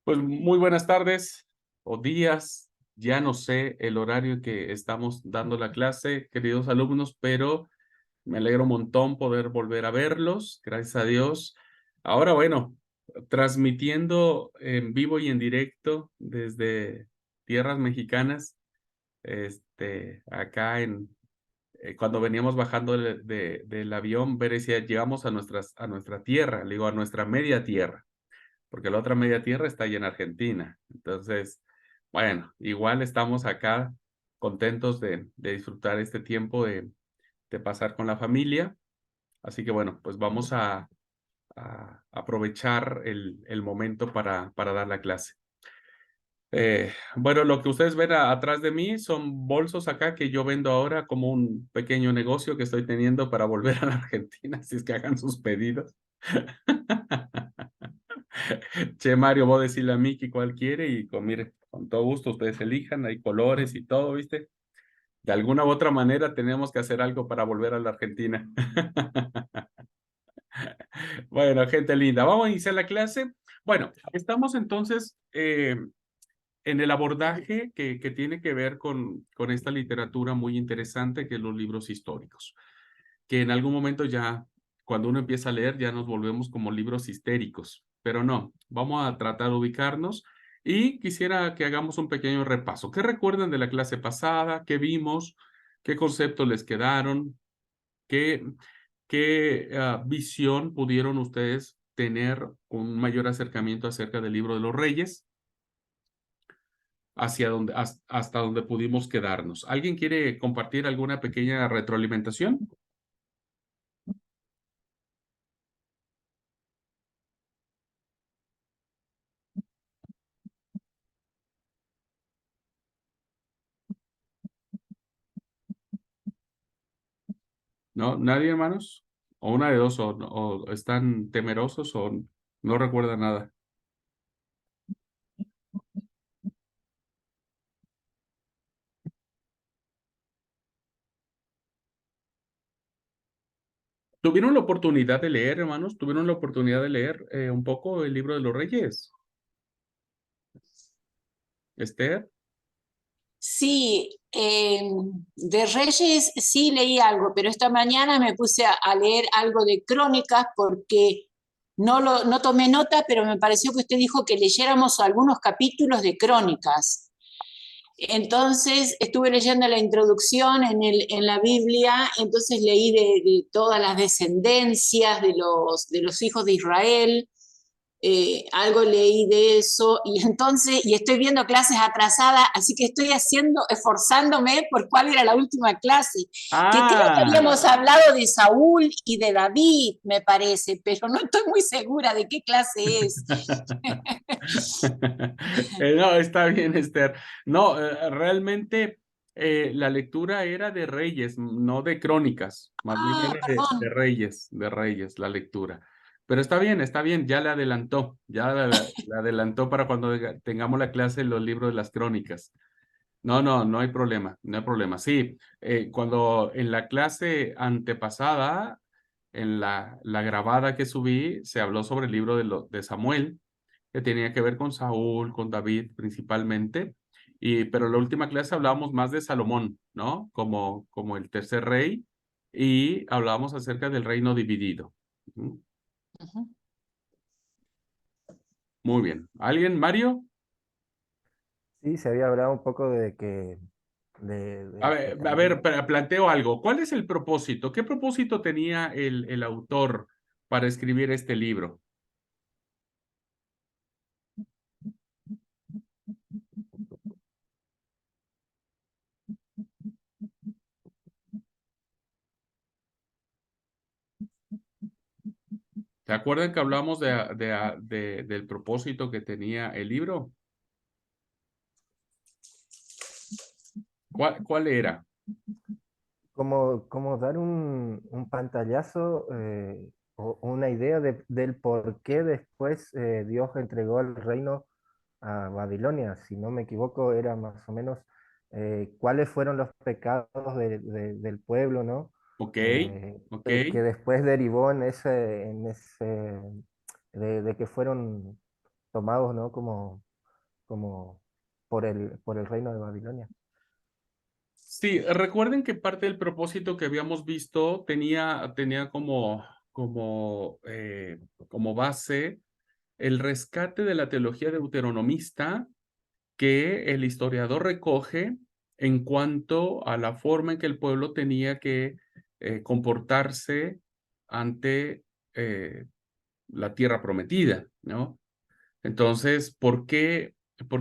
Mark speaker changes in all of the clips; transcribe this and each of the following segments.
Speaker 1: Pues muy buenas tardes o días, ya no sé el horario que estamos dando la clase, queridos alumnos, pero me alegro un montón poder volver a verlos, gracias a Dios. Ahora, bueno, transmitiendo en vivo y en directo desde tierras mexicanas, acá cuando veníamos bajando del avión, ver si llegamos a nuestra tierra, le digo, a nuestra media tierra porque la otra media tierra está ahí en Argentina. Entonces, bueno, igual estamos acá contentos de disfrutar este tiempo de pasar con la familia. Así que bueno, pues vamos a aprovechar el momento para dar la clase. Bueno, lo que ustedes ven atrás de mí son bolsos acá que yo vendo ahora como un pequeño negocio que estoy teniendo para volver a la Argentina, así es que hagan sus pedidos. Che, Mario, vos decirle a Miki cuál quiere y mire, con todo gusto ustedes elijan, hay colores y todo, ¿viste? De alguna u otra manera tenemos que hacer algo para volver a la Argentina. Bueno, gente linda, vamos a iniciar la clase. Bueno, estamos entonces en el abordaje que tiene que ver con esta literatura muy interesante que es los libros históricos, que en algún momento ya, cuando uno empieza a leer, ya nos volvemos como libros histéricos, pero no, vamos a tratar de ubicarnos y quisiera que hagamos un pequeño repaso. ¿Qué recuerdan de la clase pasada? ¿Qué vimos? ¿Qué conceptos les quedaron? ¿Qué visión pudieron ustedes tener un mayor acercamiento acerca del libro de los Reyes? Hasta donde pudimos quedarnos. ¿Alguien quiere compartir alguna pequeña retroalimentación? ¿No? ¿Nadie, hermanos? O una de dos, o están temerosos o no recuerdan nada. ¿Tuvieron la oportunidad de leer, hermanos? ¿Tuvieron la oportunidad de leer un poco el libro de los Reyes? Esther,
Speaker 2: Sí, de Reyes sí leí algo, pero esta mañana me puse a leer algo de Crónicas porque no tomé nota, pero me pareció que usted dijo que leyéramos algunos capítulos de Crónicas. Entonces estuve leyendo la introducción en la Biblia, entonces leí de todas las descendencias de los hijos de Israel. Algo leí de eso y entonces, y estoy viendo clases atrasadas, así que estoy esforzándome por cuál era la última clase, que creo que
Speaker 1: ah,
Speaker 2: habíamos hablado de Saúl y de David, me parece, pero no estoy muy segura de qué clase es.
Speaker 1: No, está bien, Esther. No, realmente la lectura era de Reyes, no de Crónicas, más bien
Speaker 2: Ah,
Speaker 1: era
Speaker 2: perdón.
Speaker 1: de Reyes la lectura. Pero está bien, ya le adelantó, la adelantó para cuando tengamos la clase de los libros de las Crónicas. No, no, no hay problema, no hay problema. Sí, cuando en la clase antepasada, en la grabada que subí, se habló sobre el libro de Samuel, que tenía que ver con Saúl, con David principalmente, pero en la última clase hablábamos más de Salomón, ¿no? Como el tercer rey, y hablábamos acerca del reino dividido. Ujú.
Speaker 2: Ujú.
Speaker 1: Muy bien. ¿Alguien, Mario?
Speaker 3: Sí, se había hablado un poco de que
Speaker 1: A ver,
Speaker 3: también,
Speaker 1: planteo algo. ¿Cuál es el propósito? ¿Qué propósito tenía el autor para escribir este libro? ¿Se acuerdan que hablamos del propósito que tenía el libro? ¿Cuál era?
Speaker 3: como dar un pantallazo o una idea del por qué después Dios entregó el reino a Babilonia. Si no me equivoco, era más o menos cuáles fueron los pecados del pueblo, ¿no?
Speaker 1: Ok, ok.
Speaker 3: Que después derivó en ese de que fueron tomados, ¿no? Como por el reino de Babilonia.
Speaker 1: Sí, recuerden que parte del propósito que habíamos visto tenía como base el rescate de la teología deuteronomista que el historiador recoge en cuanto a la forma en que el pueblo tenía que comportarse ante la tierra prometida, ¿no? Entonces, ¿por qué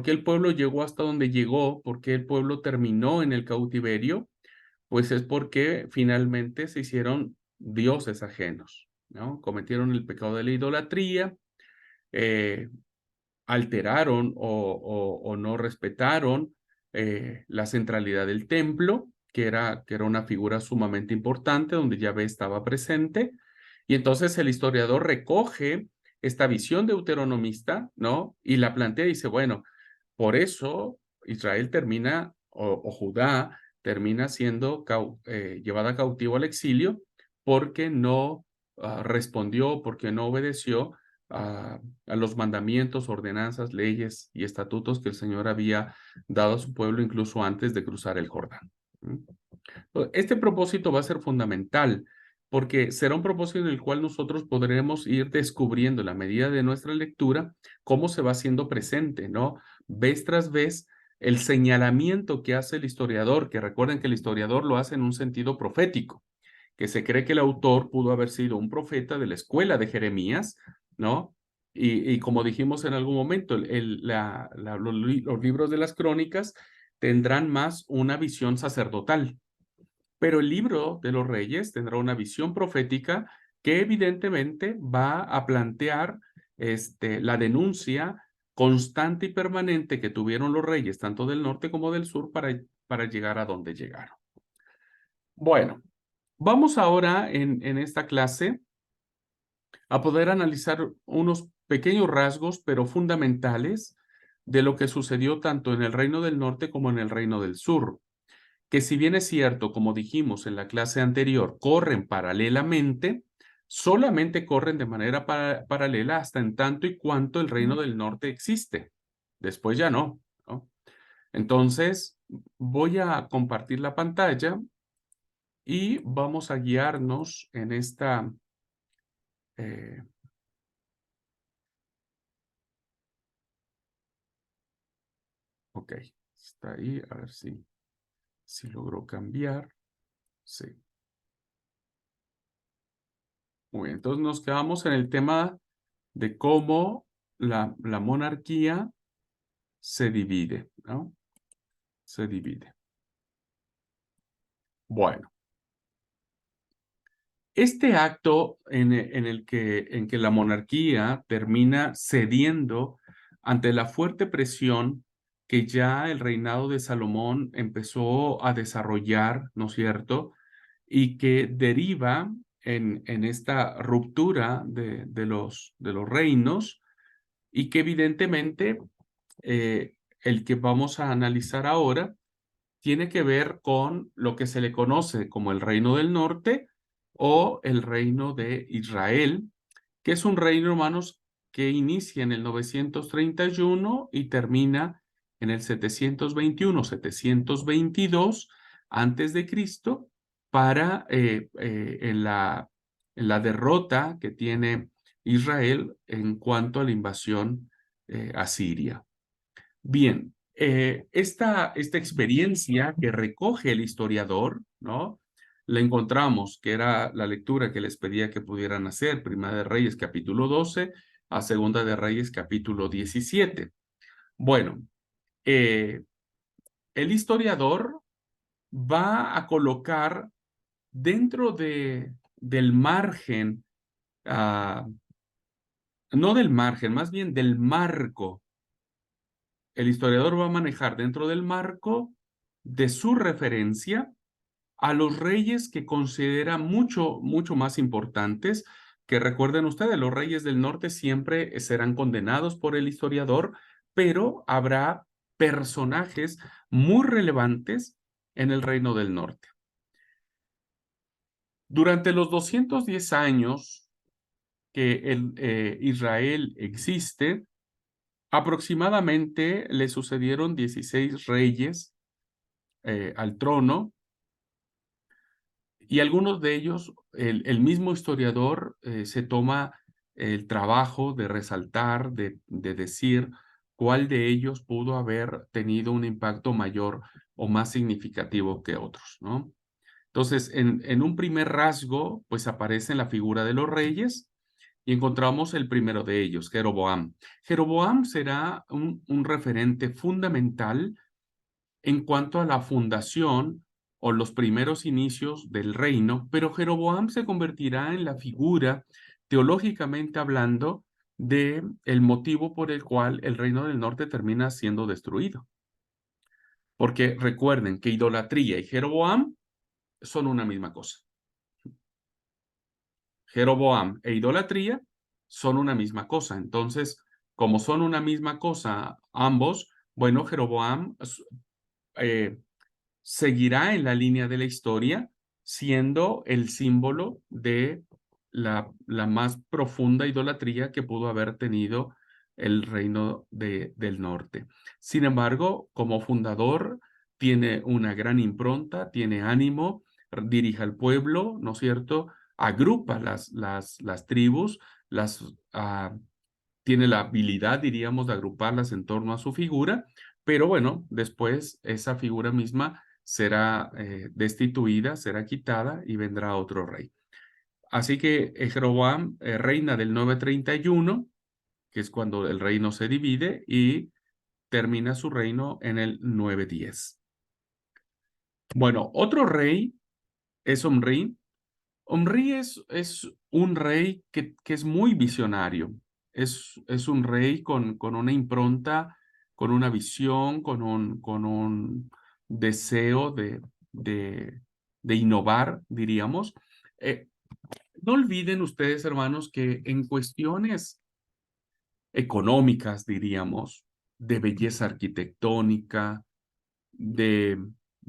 Speaker 1: el pueblo llegó hasta donde llegó? ¿Por qué el pueblo terminó en el cautiverio? Pues es porque finalmente se hicieron dioses ajenos, ¿no? Cometieron el pecado de la idolatría, eh, alteraron o no respetaron la centralidad del templo, que era una figura sumamente importante donde Yahvé estaba presente. Y entonces el historiador recoge esta visión deuteronomista, ¿no? Y la plantea y dice, bueno, por eso Israel termina, o Judá termina siendo llevada cautivo al exilio porque no respondió, porque no obedeció a los mandamientos, ordenanzas, leyes y estatutos que el Señor había dado a su pueblo incluso antes de cruzar el Jordán. Este propósito va a ser fundamental porque será un propósito en el cual nosotros podremos ir descubriendo, en la medida de nuestra lectura, cómo se va haciendo presente, ¿no? Vez tras vez, el señalamiento que hace el historiador, que recuerden que el historiador lo hace en un sentido profético, que se cree que el autor pudo haber sido un profeta de la escuela de Jeremías, ¿no? Y como dijimos en algún momento, los libros de las crónicas tendrán más una visión sacerdotal, pero el libro de los reyes tendrá una visión profética que evidentemente va a plantear la denuncia constante y permanente que tuvieron los reyes, tanto del norte como del sur, para llegar a donde llegaron. Bueno, vamos ahora en esta clase a poder analizar unos pequeños rasgos, pero fundamentales, de lo que sucedió tanto en el Reino del Norte como en el Reino del Sur, que si bien es cierto, como dijimos en la clase anterior, corren paralelamente, solamente corren de manera paralela hasta en tanto y cuanto el Reino del Norte existe. Después ya no, ¿no? Entonces, voy a compartir la pantalla y vamos a guiarnos en esta... ok, está ahí, a ver si logró cambiar. Sí. Muy bien, entonces nos quedamos en el tema de cómo la monarquía se divide, ¿no? Se divide. Bueno, este acto en que la monarquía termina cediendo ante la fuerte presión que ya el reinado de Salomón empezó a desarrollar, ¿no es cierto? Y que deriva en esta ruptura de los reinos y que evidentemente el que vamos a analizar ahora tiene que ver con lo que se le conoce como el Reino del Norte o el Reino de Israel, que es un reino, hermanos, que inicia en el 931 y termina en el 721, 722 antes de Cristo, para en la derrota que tiene Israel en cuanto a la invasión asiria. Bien, esta experiencia que recoge el historiador, ¿no? La encontramos, que era la lectura que les pedía que pudieran hacer, Primera de Reyes capítulo 12 a Segunda de Reyes capítulo 17. Bueno, el historiador va a colocar dentro del margen, no del margen, más bien del marco. El historiador va a manejar dentro del marco de su referencia a los reyes que considera mucho, mucho más importantes, que recuerden ustedes, los reyes del norte siempre serán condenados por el historiador, pero habrá personajes muy relevantes en el reino del norte. Durante los 210 años que Israel existe, Aproximadamente le sucedieron 16 reyes al trono, y algunos de ellos, el mismo historiador se toma el trabajo de resaltar, de decir cuál de ellos pudo haber tenido un impacto mayor o más significativo que otros, ¿no? Entonces, en un primer rasgo, pues aparece en la figura de los reyes y encontramos el primero de ellos, Jeroboam. Jeroboam será un referente fundamental en cuanto a la fundación o los primeros inicios del reino, pero Jeroboam se convertirá en la figura, teológicamente hablando, de el motivo por el cual el reino del norte termina siendo destruido. Porque recuerden que idolatría y Jeroboam son una misma cosa. Jeroboam e idolatría son una misma cosa. Entonces, como son una misma cosa ambos, bueno, Jeroboam seguirá en la línea de la historia siendo el símbolo de la más profunda idolatría que pudo haber tenido el reino del norte. Sin embargo, como fundador, tiene una gran impronta, tiene ánimo, dirige al pueblo, ¿no es cierto? Agrupa las tribus, tiene la habilidad, diríamos, de agruparlas en torno a su figura, pero bueno, después esa figura misma será destituida, será quitada y vendrá otro rey. Así que Jeroboam reina del 931, que es cuando el reino se divide, y termina su reino en el 910. Bueno, otro rey es Omri. Omri es un rey que es muy visionario. Es un rey con una impronta, con una visión, con un deseo de innovar, diríamos. No olviden ustedes, hermanos, que en cuestiones económicas, diríamos, de belleza arquitectónica, de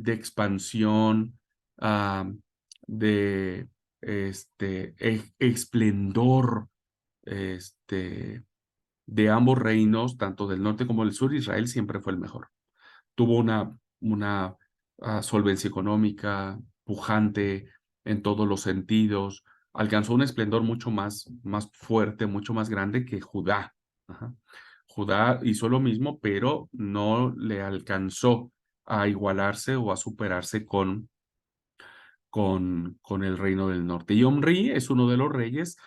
Speaker 1: expansión, de esplendor de ambos reinos, tanto del norte como del sur. Israel siempre fue el mejor. Tuvo una solvencia económica pujante en todos los sentidos. Alcanzó un esplendor mucho más fuerte, mucho más grande que Judá. Ajá. Judá hizo lo mismo, pero no le alcanzó a igualarse o a superarse con el reino del norte. Y Omri es uno de los reyes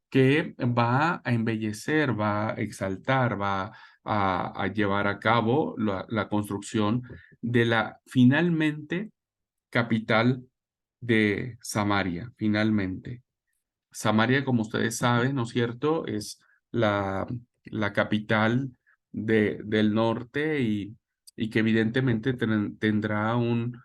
Speaker 1: que va a embellecer, va a exaltar, va a llevar a cabo la construcción de la finalmente capital de Samaria, finalmente. Samaria, como ustedes saben, ¿no es cierto?, es la capital del norte y que evidentemente tendrá un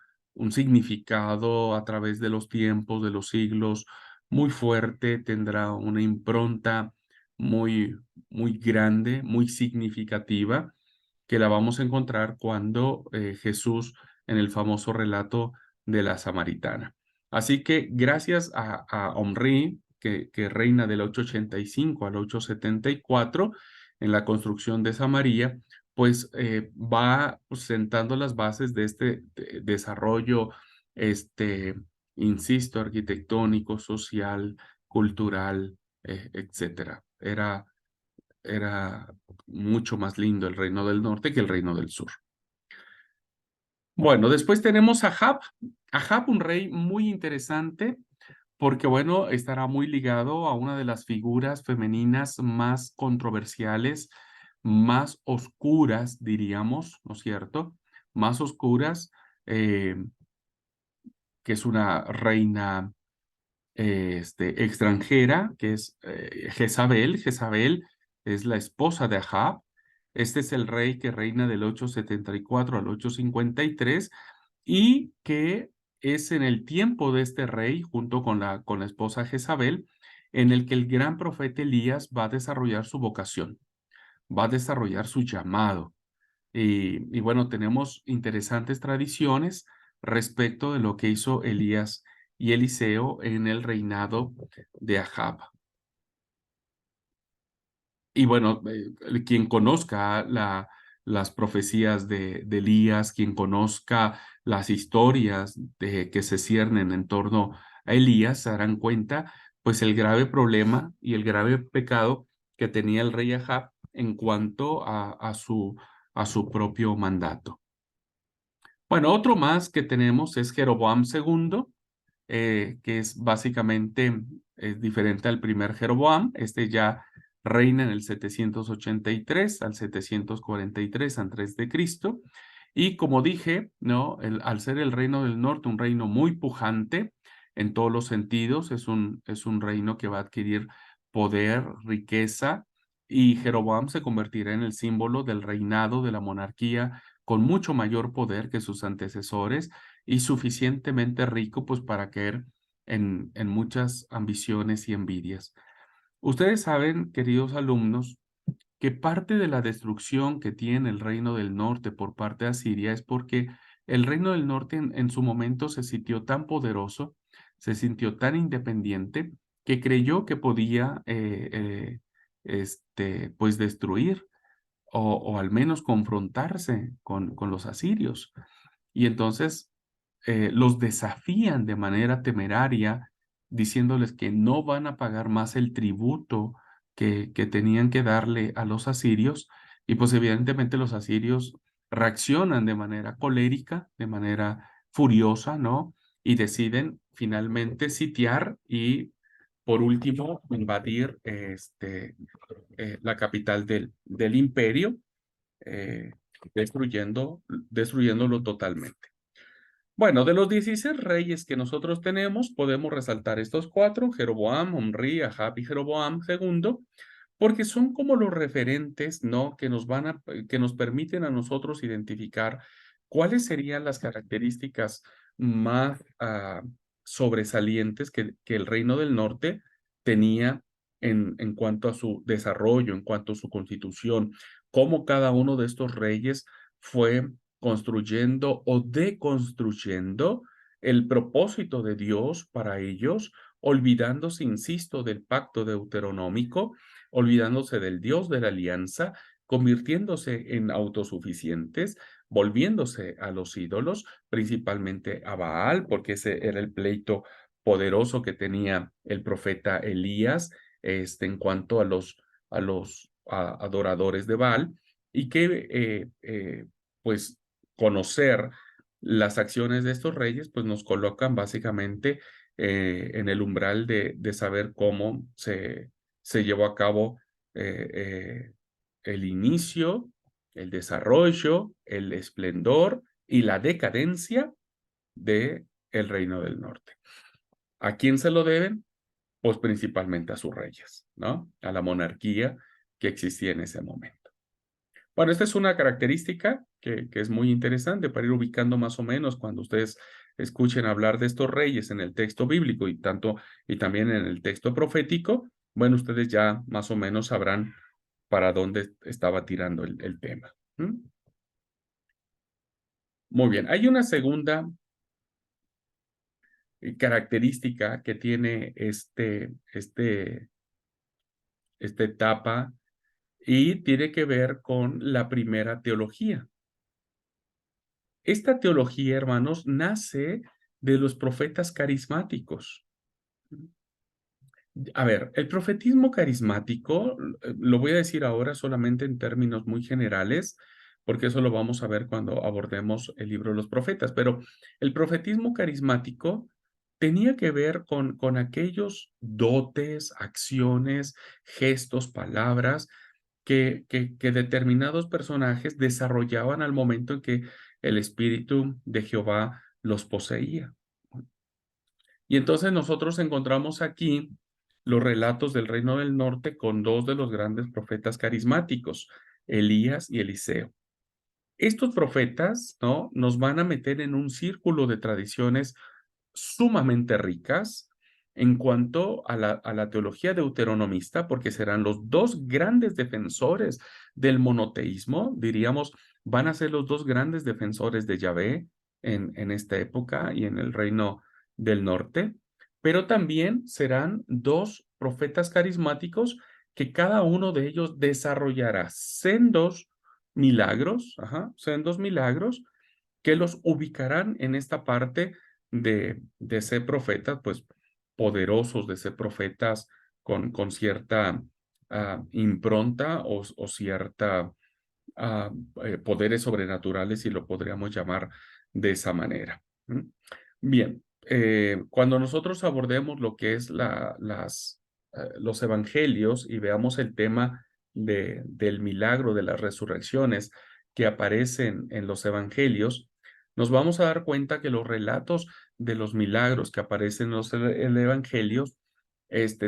Speaker 1: significado a través de los tiempos, de los siglos, muy fuerte, tendrá una impronta muy, muy grande, muy significativa, que la vamos a encontrar cuando Jesús, en el famoso relato de la Samaritana. Así que gracias a Omri, que reina del 885 al 874 en la construcción de Samaria, pues va sentando las bases de este desarrollo, insisto, arquitectónico, social, cultural, etcétera. Era mucho más lindo el reino del norte que el reino del sur. Bueno, después tenemos a Ahab. Ahab, un rey muy interesante, porque bueno, estará muy ligado a una de las figuras femeninas más controversiales, más oscuras, diríamos, ¿no es cierto? Más oscuras, que es una reina extranjera, que es Jezabel. Jezabel es la esposa de Ahab. Este es el rey que reina del 874 al 853 y que es en el tiempo de este rey, junto con la esposa Jezabel, en el que el gran profeta Elías va a desarrollar su vocación, va a desarrollar su llamado. Y bueno, tenemos interesantes tradiciones respecto de lo que hizo Elías y Eliseo en el reinado de Ahab. Y bueno, quien conozca las profecías de Elías, quien conozca las historias que se ciernen en torno a Elías, se darán cuenta, pues, el grave problema y el grave pecado que tenía el rey Ahab en cuanto a su propio mandato. Bueno, otro más que tenemos es Jeroboam II, que es básicamente diferente al primer Jeroboam. Este ya reina en el 783 al 743 antes de Cristo. Y como dije, ¿no? Al ser el reino del norte un reino muy pujante en todos los sentidos, es un reino que va a adquirir poder, riqueza, y Jeroboam se convertirá en el símbolo del reinado de la monarquía con mucho mayor poder que sus antecesores y suficientemente rico pues para caer en muchas ambiciones y envidias. Ustedes saben, queridos alumnos, que parte de la destrucción que tiene el reino del norte por parte de Asiria es porque el reino del norte en su momento se sintió tan poderoso, se sintió tan independiente, que creyó que podía pues destruir o al menos confrontarse con los asirios. Y entonces los desafían de manera temeraria, diciéndoles que no van a pagar más el tributo que tenían que darle a los asirios. Y pues evidentemente los asirios reaccionan de manera colérica, de manera furiosa, ¿no? Y deciden finalmente sitiar y, por último, invadir la capital del imperio, eh, destruyéndolo totalmente. Bueno, de los 16 reyes que nosotros tenemos, podemos resaltar estos 4, Jeroboam, Omri, Ahab y Jeroboam II, porque son como los referentes, ¿no? Que nos permiten a nosotros identificar cuáles serían las características más sobresalientes que el Reino del Norte tenía en cuanto a su desarrollo, en cuanto a su constitución, cómo cada uno de estos reyes fue construyendo o deconstruyendo el propósito de Dios para ellos, olvidándose, insisto, del pacto deuteronómico, olvidándose del Dios de la alianza, convirtiéndose en autosuficientes, volviéndose a los ídolos, principalmente a Baal, porque ese era el pleito poderoso que tenía el profeta Elías, en cuanto a los adoradores de Baal, y que pues conocer las acciones de estos reyes, pues nos colocan básicamente en el umbral de saber cómo se llevó a cabo el inicio, el desarrollo, el esplendor y la decadencia de el Reino del Norte. ¿A quién se lo deben? Pues principalmente a sus reyes, ¿no? A la monarquía que existía en ese momento. Bueno, esta es una característica que es muy interesante para ir ubicando más o menos cuando ustedes escuchen hablar de estos reyes en el texto bíblico y también en el texto profético. Bueno, ustedes ya más o menos sabrán para dónde estaba tirando el tema. Muy bien, hay una segunda característica que tiene esta etapa, y tiene que ver con la primera teología. Esta teología, hermanos, nace de los profetas carismáticos. A ver, el profetismo carismático, lo voy a decir ahora solamente en términos muy generales, porque eso lo vamos a ver cuando abordemos el libro de los profetas, pero el profetismo carismático tenía que ver con aquellos dotes, acciones, gestos, palabras que determinados personajes desarrollaban al momento en que el Espíritu de Jehová los poseía. Y entonces nosotros encontramos aquí los relatos del Reino del Norte con dos de los grandes profetas carismáticos, Elías y Eliseo. Estos profetas, ¿no?, nos van a meter en un círculo de tradiciones sumamente ricas en cuanto a la teología deuteronomista, porque serán los dos grandes defensores del monoteísmo, diríamos, van a ser los dos grandes defensores de Yahvé en esta época y en el Reino del Norte, pero también serán dos profetas carismáticos que cada uno de ellos desarrollará sendos milagros, sendos milagros que los ubicarán en esta parte de ser profetas, pues poderosos, de ser profetas con cierta impronta o cierta poderes sobrenaturales, si lo podríamos llamar de esa manera. ¿Mm? Bien, cuando nosotros abordemos lo que es los evangelios y veamos el tema del milagro de las resurrecciones que aparecen en los evangelios, nos vamos a dar cuenta que los relatos de los milagros que aparecen en los evangelios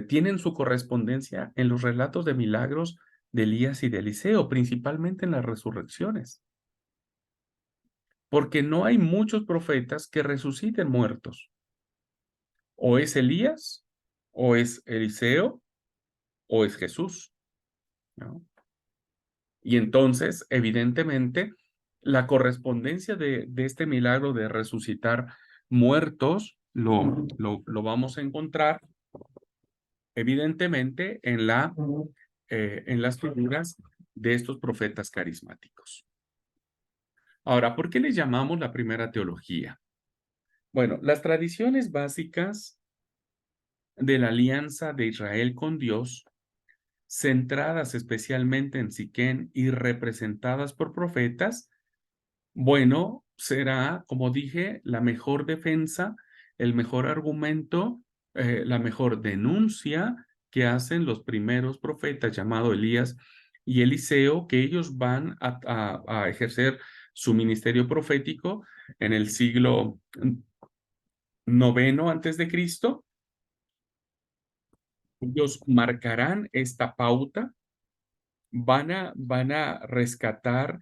Speaker 1: tienen su correspondencia en los relatos de milagros de Elías y de Eliseo, principalmente en las resurrecciones, porque no hay muchos profetas que resuciten muertos. O es Elías, o es Eliseo, o es Jesús, ¿no? Y entonces, evidentemente, la correspondencia de este milagro de resucitar muertos lo vamos a encontrar, evidentemente, en las figuras de estos profetas carismáticos. Ahora, ¿por qué le llamamos la primera teología? Bueno, las tradiciones básicas de la alianza de Israel con Dios, centradas especialmente en Siquén y representadas por profetas, bueno, será, como dije, la mejor defensa, el mejor argumento, la mejor denuncia que hacen los primeros profetas llamados Elías y Eliseo, que ellos van a ejercer su ministerio profético en el siglo noveno antes de Cristo. Ellos marcarán esta pauta, van a rescatar,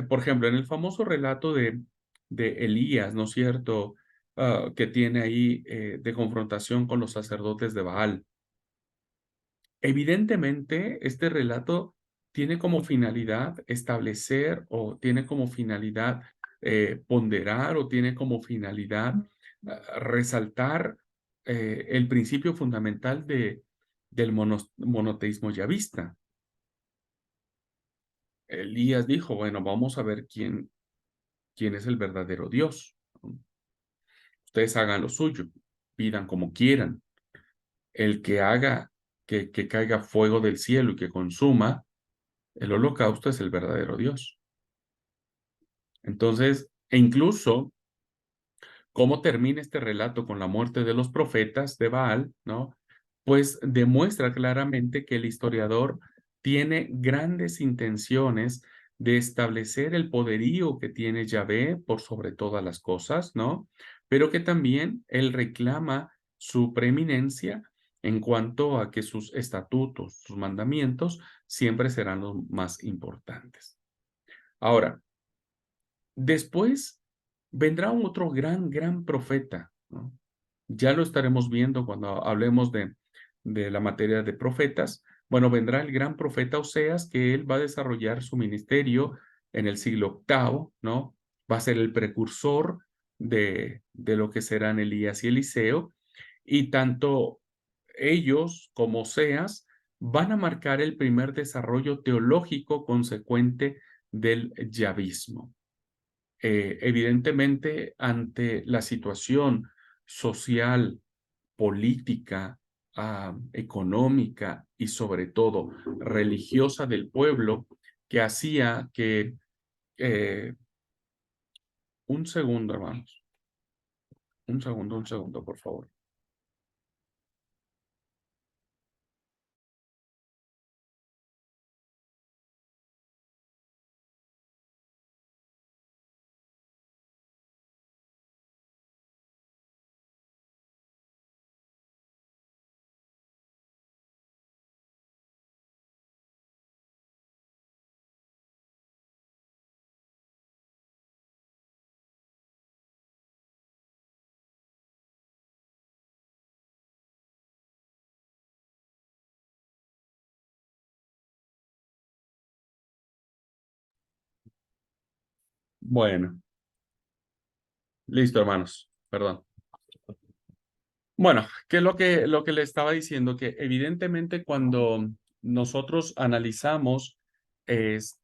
Speaker 1: por ejemplo, en el famoso relato de Elías, ¿no es cierto? Que tiene ahí de confrontación con los sacerdotes de Baal. Evidentemente, este relato tiene como finalidad establecer o tiene como finalidad ponderar o tiene como finalidad resaltar el principio fundamental del monoteísmo yavista. Elías dijo, bueno, vamos a ver quién es el verdadero Dios. Ustedes hagan lo suyo, pidan como quieran. El que haga que caiga fuego del cielo y que consuma el holocausto es el verdadero Dios. Entonces, e incluso, ¿cómo termina este relato con la muerte de los profetas de Baal, ¿no? Pues demuestra claramente que el historiador tiene grandes intenciones de establecer el poderío que tiene Yahvé por sobre todas las cosas, ¿no? Pero que también él reclama su preeminencia en cuanto a que sus estatutos, sus mandamientos, siempre serán los más importantes. Ahora, después vendrá otro gran profeta, ¿no? Ya lo estaremos viendo cuando hablemos de la materia de profetas. Bueno, vendrá el gran profeta Oseas, que él va a desarrollar su ministerio en el siglo octavo, ¿no? Va a ser el precursor de lo que serán Elías y Eliseo, y tanto ellos como Oseas van a marcar el primer desarrollo teológico consecuente del yavismo. Evidentemente, ante la situación social, política, económica y sobre todo religiosa del pueblo, que hacía que, un segundo, hermanos, un segundo, por favor. Bueno, listo, hermanos, perdón. Bueno, ¿qué es lo que le estaba diciendo? Que evidentemente cuando nosotros analizamos el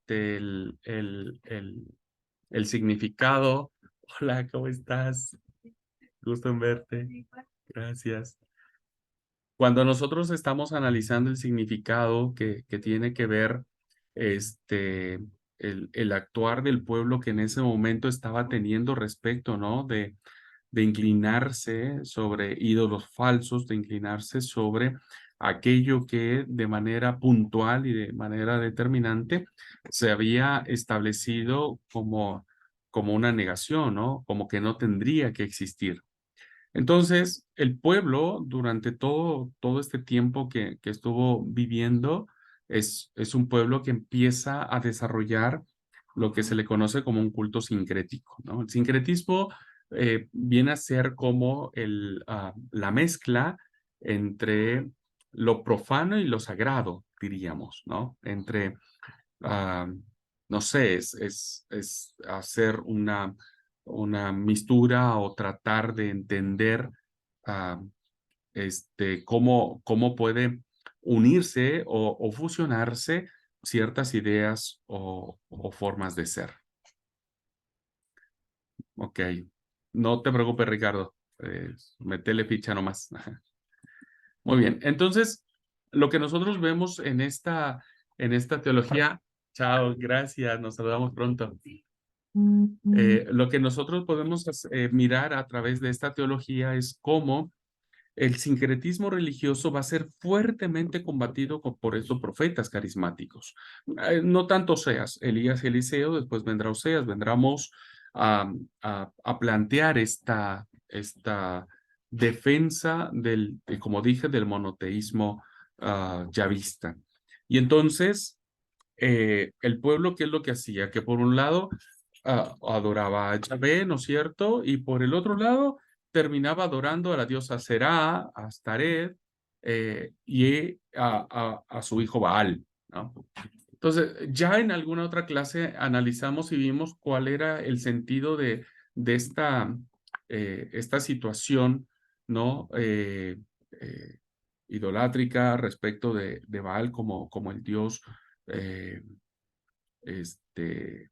Speaker 1: significado. Hola, ¿cómo estás? Gusto en verte. Gracias. Cuando nosotros estamos analizando el significado que tiene que ver el actuar del pueblo que en ese momento estaba teniendo respecto, ¿no? De inclinarse sobre ídolos falsos, de inclinarse sobre aquello que de manera puntual y de manera determinante se había establecido como una negación, ¿no? Como que no tendría que existir. Entonces, el pueblo, durante todo este tiempo que estuvo viviendo, es un pueblo que empieza a desarrollar lo que se le conoce como un culto sincrético, ¿no? El sincretismo viene a ser como la mezcla entre lo profano y lo sagrado, diríamos, ¿no? Entre, ah, no sé, es hacer una mistura o tratar de entender ah, cómo puede unirse o fusionarse ciertas ideas o formas de ser. Ok, no te preocupes, Ricardo. Metele ficha nomás. Muy bien, entonces, lo que nosotros vemos en esta teología, chao, gracias, nos saludamos pronto. Lo que nosotros podemos mirar a través de esta teología es cómo el sincretismo religioso va a ser fuertemente combatido por estos profetas carismáticos. No tanto Oseas, Elías y Eliseo, después vendrá Oseas, vendremos a plantear esta defensa como dije, del monoteísmo yavista. Y entonces, el pueblo, ¿qué es lo que hacía? Que por un lado adoraba a Yahvé, ¿no es cierto? Y por el otro lado terminaba adorando a la diosa Será, a Astaret, y a su hijo Baal, ¿no? Entonces, ya en alguna otra clase analizamos y vimos cuál era el sentido de esta situación, ¿no? Idolátrica respecto de Baal como el dios eh, este,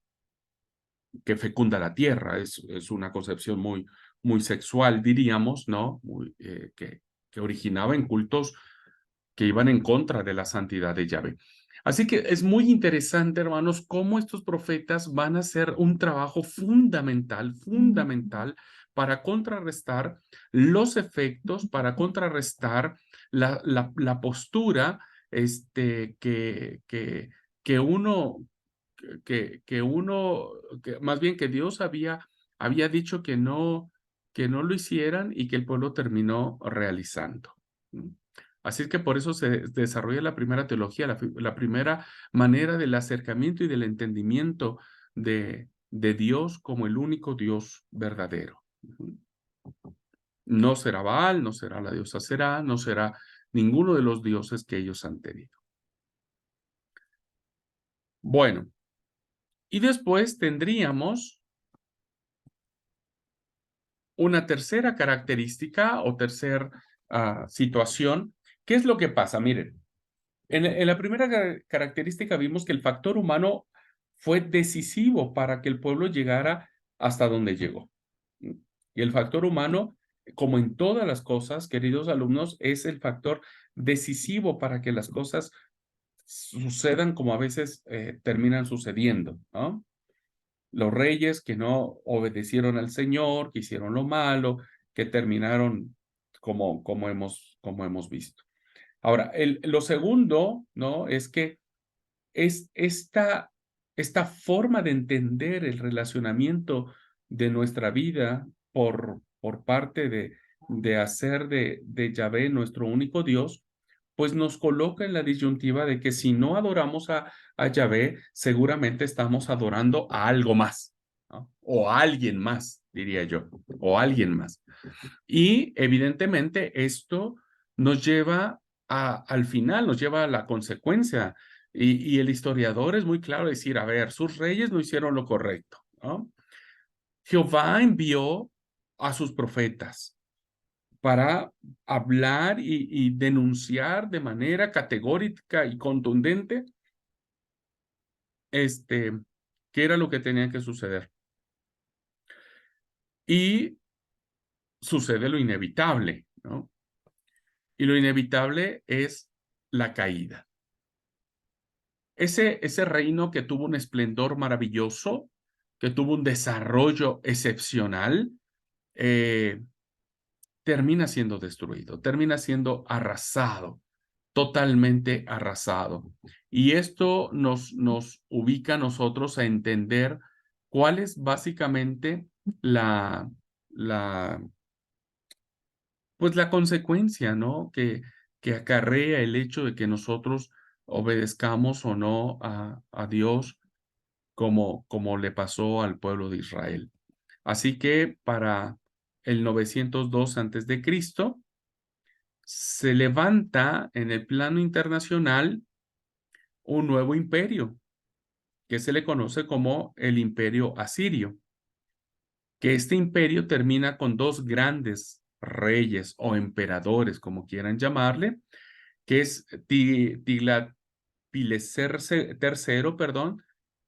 Speaker 1: que fecunda la tierra. Es una concepción muy sexual, diríamos, ¿no? Que originaba en cultos que iban en contra de la santidad de Yahvé. Así que es muy interesante, hermanos, cómo estos profetas van a hacer un trabajo fundamental para contrarrestar los efectos, para contrarrestar la postura que uno, más bien que Dios había dicho que no lo hicieran y que el pueblo terminó realizando. Así es que por eso se desarrolla la primera teología, la primera manera del acercamiento y del entendimiento de Dios como el único Dios verdadero. No será Baal, no será la diosa Será, no será ninguno de los dioses que ellos han tenido. Bueno, y después tendríamos una tercera característica o tercera situación. ¿Qué es lo que pasa? Miren, en la primera característica vimos que el factor humano fue decisivo para que el pueblo llegara hasta donde llegó. Y el factor humano, como en todas las cosas, queridos alumnos, es el factor decisivo para que las cosas sucedan como a veces terminan sucediendo, ¿no? Los reyes que no obedecieron al Señor, que hicieron lo malo, que terminaron como hemos visto. Ahora, lo segundo, ¿no? Es que es esta forma de entender el relacionamiento de nuestra vida por parte de hacer de Yahvé nuestro único Dios, pues nos coloca en la disyuntiva de que si no adoramos a Yahvé, seguramente estamos adorando a algo más, ¿no? O a alguien más, diría yo, o a alguien más. Y evidentemente esto nos lleva al final, nos lleva a la consecuencia. Y el historiador es muy claro decir, a ver, sus reyes no hicieron lo correcto, ¿no? Jehová envió a sus profetas, para hablar y denunciar de manera categórica y contundente qué era lo que tenía que suceder. Y sucede lo inevitable, ¿no? Y lo inevitable es la caída. Ese reino que tuvo un esplendor maravilloso, que tuvo un desarrollo excepcional, termina siendo destruido, termina siendo arrasado, totalmente arrasado. Y esto nos ubica a nosotros a entender cuál es básicamente pues la consecuencia, ¿no? Que acarrea el hecho de que nosotros obedezcamos o no a Dios como le pasó al pueblo de Israel. Así que para el 902 antes de Cristo se levanta en el plano internacional un nuevo imperio que se le conoce como el Imperio Asirio, que este imperio termina con dos grandes reyes o emperadores, como quieran llamarle, que es Tiglat-Pileser III, perdón,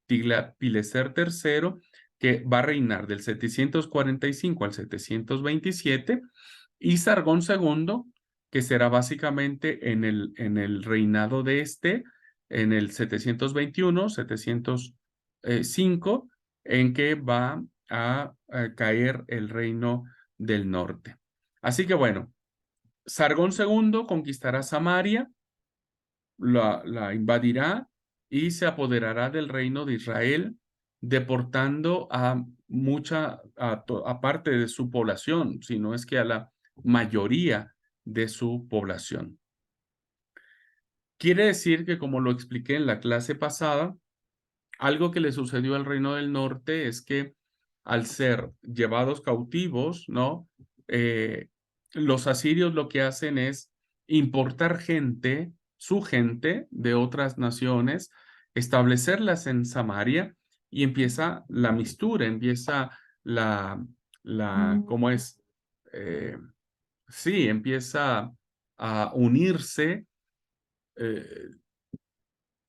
Speaker 1: Tiglat-Pileser III, que va a reinar del 745 al 727, y Sargón II, que será básicamente en el reinado de en el 721, 705, en que va a caer el reino del norte. Así que bueno, Sargón II conquistará Samaria, la invadirá y se apoderará del reino de Israel, deportando a a parte de su población, si no es que a la mayoría de su población. Quiere decir que, como lo expliqué en la clase pasada, algo que le sucedió al reino del norte es que al ser llevados cautivos, ¿no? Los asirios lo que hacen es importar gente, su gente de otras naciones, establecerlas en Samaria y empieza la mistura, empieza ¿cómo es? Sí, empieza a unirse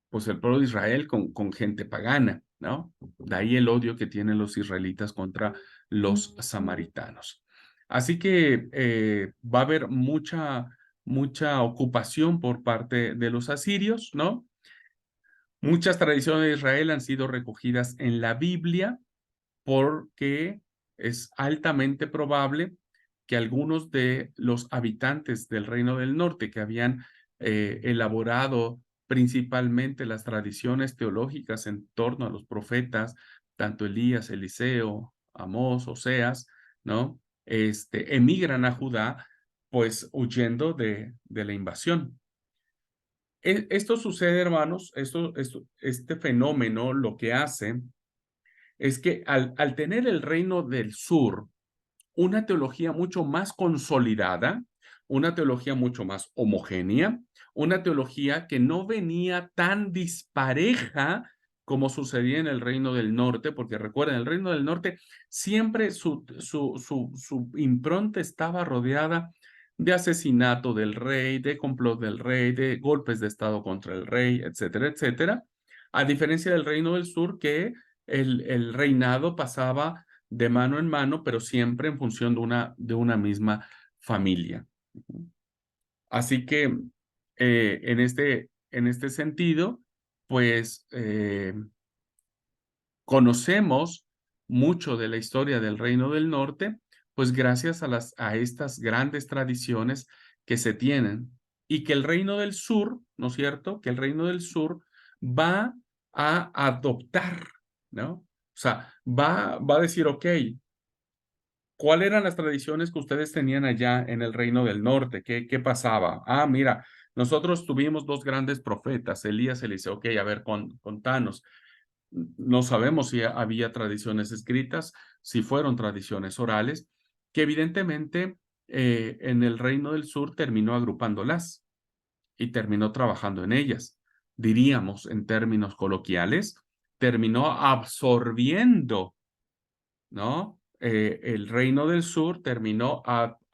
Speaker 1: pues el pueblo de Israel con gente pagana, ¿no? De ahí el odio que tienen los israelitas contra los samaritanos. Así que va a haber mucha ocupación por parte de los asirios, ¿no? Muchas tradiciones de Israel han sido recogidas en la Biblia porque es altamente probable que algunos de los habitantes del Reino del Norte que habían elaborado principalmente las tradiciones teológicas en torno a los profetas, tanto Elías, Eliseo, Amós, Oseas, ¿no? Emigran a Judá, pues huyendo de la invasión. Esto sucede, hermanos, este fenómeno lo que hace es que al tener el reino del sur una teología mucho más consolidada, una teología mucho más homogénea, una teología que no venía tan dispareja como sucedía en el Reino del Norte, porque recuerden, el Reino del Norte siempre su impronta estaba rodeada de asesinato del rey, de complot del rey, de golpes de Estado contra el rey, etcétera, etcétera. A diferencia del Reino del Sur, que el reinado pasaba de mano en mano, pero siempre en función de una misma familia. Así que en este sentido, pues conocemos mucho de la historia del Reino del Norte, pues gracias a estas grandes tradiciones que se tienen y que el Reino del Sur, ¿no es cierto? Que el Reino del Sur va a adoptar, ¿no? O sea, va a decir, ok, ¿cuáles eran las tradiciones que ustedes tenían allá en el Reino del Norte? ¿Qué pasaba? Ah, mira, nosotros tuvimos dos grandes profetas, Elías y Eliseo. Ok, a ver, contanos. No sabemos si había tradiciones escritas, si fueron tradiciones orales, que evidentemente en el Reino del Sur terminó agrupándolas y terminó trabajando en ellas. Diríamos en términos coloquiales, terminó absorbiendo, ¿no? El Reino del Sur terminó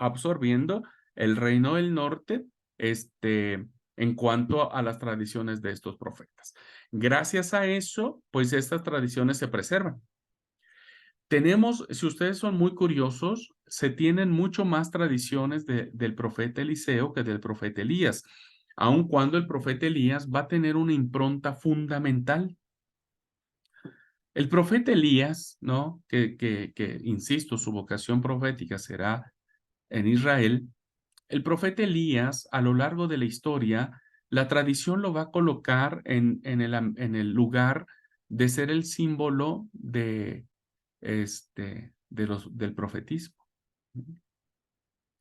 Speaker 1: absorbiendo el reino del norte, en cuanto a las tradiciones de estos profetas. Gracias a eso, pues estas tradiciones se preservan. Tenemos, si ustedes son muy curiosos, se tienen mucho más tradiciones del profeta Eliseo que del profeta Elías, aun cuando el profeta Elías va a tener una impronta fundamental. El profeta Elías, ¿no? Que insisto, su vocación profética será en Israel. El profeta Elías, a lo largo de la historia, la tradición lo va a colocar en el lugar de ser el símbolo del profetismo.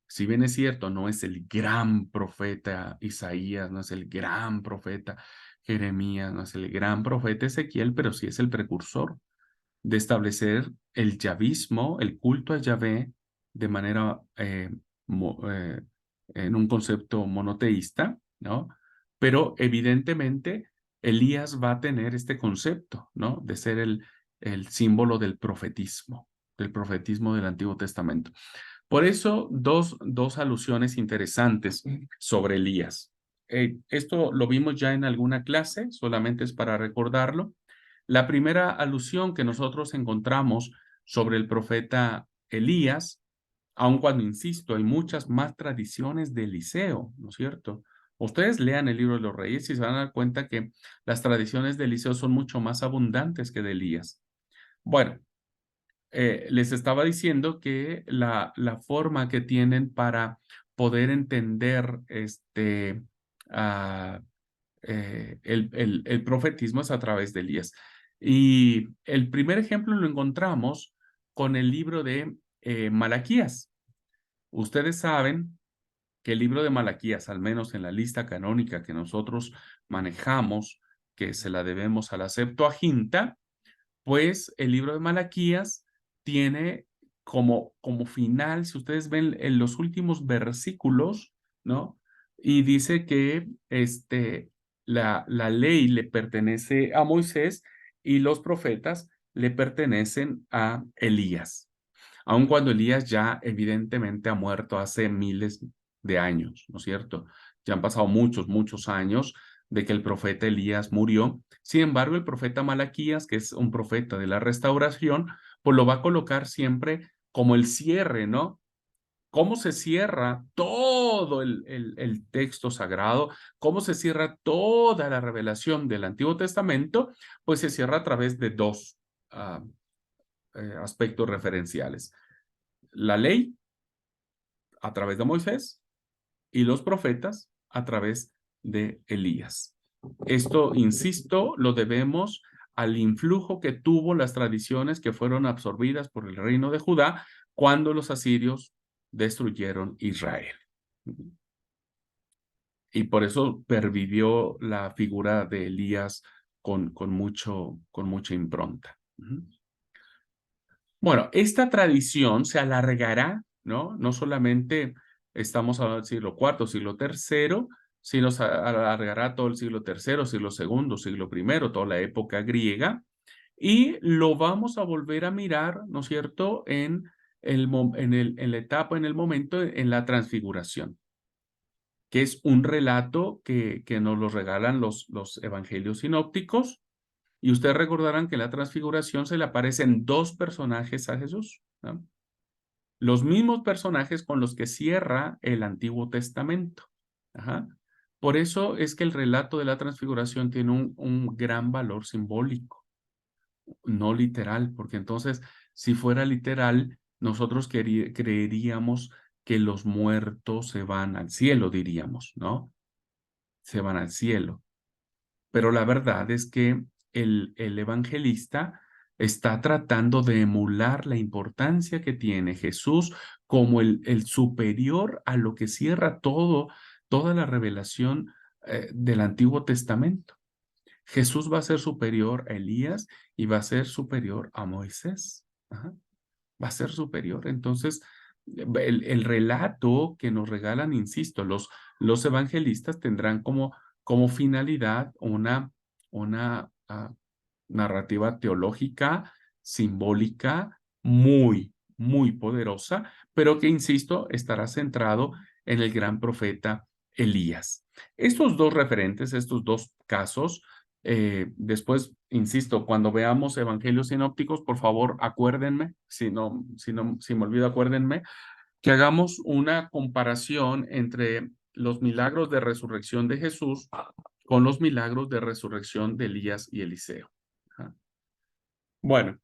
Speaker 1: Si bien es cierto, no es el gran profeta Isaías, no es el gran profeta Jeremías, no es el gran profeta Ezequiel, pero sí es el precursor de establecer el yavismo, el culto a Yahvé, de manera, en un concepto monoteísta, ¿no? Pero evidentemente Elías va a tener este concepto, ¿no? De ser el símbolo del profetismo del Antiguo Testamento. Por eso, dos alusiones interesantes sobre Elías. Esto lo vimos ya en alguna clase, solamente es para recordarlo. La primera alusión que nosotros encontramos sobre el profeta Elías, aun cuando, insisto, hay muchas más tradiciones de Eliseo, ¿no es cierto? Ustedes lean el libro de los Reyes y se van a dar cuenta que las tradiciones de Eliseo son mucho más abundantes que de Elías. Bueno, les estaba diciendo que la forma que tienen para poder entender ah, el profetismo es a través de Elías. Y el primer ejemplo lo encontramos con el libro de Malaquías. Ustedes saben que el libro de Malaquías, al menos en la lista canónica que nosotros manejamos, que se la debemos a la Septuaginta, pues el libro de Malaquías tiene como final, si ustedes ven en los últimos versículos, ¿no? Y dice que la ley le pertenece a Moisés y los profetas le pertenecen a Elías, aun cuando Elías ya evidentemente ha muerto hace miles de años, ¿no es cierto? Ya han pasado muchos, muchos años de que el profeta Elías murió. Sin embargo, el profeta Malaquías, que es un profeta de la restauración, pues lo va a colocar siempre como el cierre, ¿no? ¿Cómo se cierra todo el texto sagrado? ¿Cómo se cierra toda la revelación del Antiguo Testamento? Pues se cierra a través de dos aspectos referenciales. La ley a través de Moisés y los profetas a través de Elías. Esto, insisto, lo debemos al influjo que tuvo las tradiciones que fueron absorbidas por el reino de Judá cuando los asirios destruyeron Israel. Y por eso pervivió la figura de Elías con mucha impronta. Bueno, esta tradición se alargará, ¿no? No solamente estamos hablando del siglo IV, siglo III, sino se alargará todo el siglo III, siglo II, siglo I, toda la época griega, y lo vamos a volver a mirar, ¿no es cierto?, en la etapa, en el momento, en la transfiguración, que es un relato que nos lo regalan los evangelios sinópticos. Y ustedes recordarán que en la transfiguración se le aparecen dos personajes a Jesús, ¿no? Los mismos personajes con los que cierra el Antiguo Testamento. Ajá. Por eso es que el relato de la transfiguración tiene un gran valor simbólico, no literal, porque entonces, si fuera literal, nosotros creeríamos que los muertos se van al cielo, diríamos, ¿no? Se van al cielo. Pero la verdad es que el evangelista está tratando de emular la importancia que tiene Jesús como el superior a lo que cierra toda la revelación del Antiguo Testamento. Jesús va a ser superior a Elías y va a ser superior a Moisés. Ajá. Va a ser superior. Entonces, el relato que nos regalan, insisto, los evangelistas tendrán como finalidad una narrativa teológica, simbólica, muy, muy poderosa, pero que, insisto, estará centrado en el gran profeta Elías. Estos dos referentes, estos dos casos, después, insisto, cuando veamos evangelios sinópticos, por favor, acuérdenme, si me olvido, acuérdenme, que hagamos una comparación entre los milagros de resurrección de Jesús con los milagros de resurrección de Elías y Eliseo. Bueno,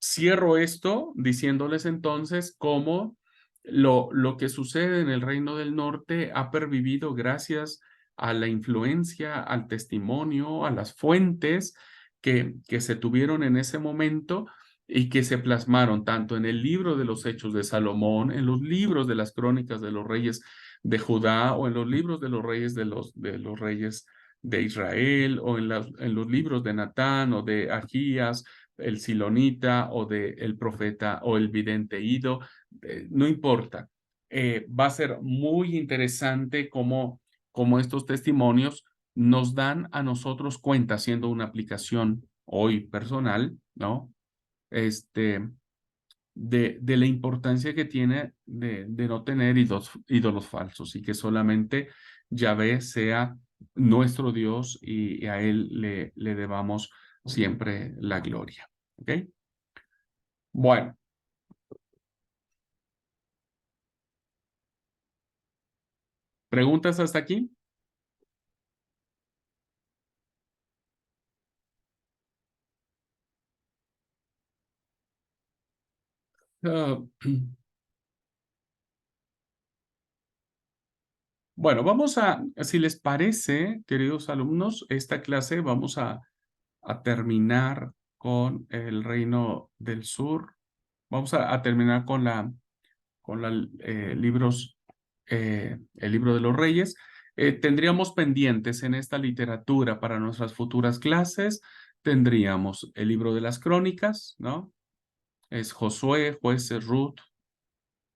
Speaker 1: cierro esto diciéndoles entonces cómo lo que sucede en el Reino del Norte ha pervivido gracias a la influencia, al testimonio, a las fuentes que se tuvieron en ese momento y que se plasmaron tanto en el libro de los Hechos de Salomón, en los libros de las crónicas de los reyes de Judá o en los libros de los reyes de los reyes de Israel o en los libros de Natán o de Agías, el silonita o de el profeta o el vidente Ido, no importa. Va a ser muy interesante cómo estos testimonios nos dan a nosotros cuenta, haciendo una aplicación hoy personal, ¿no? De la importancia que tiene de no tener ídolos falsos y que solamente Yahvé sea nuestro Dios y a Él le debamos siempre la gloria. ¿Ok? Bueno. ¿Preguntas hasta aquí? Bueno, si les parece, queridos alumnos, esta clase vamos a terminar con el Reino del Sur. Vamos a terminar con libros, el libro de los Reyes. Tendríamos pendientes en esta literatura para nuestras futuras clases. Tendríamos el libro de las crónicas, ¿no? Es Josué, Jueces, Ruth,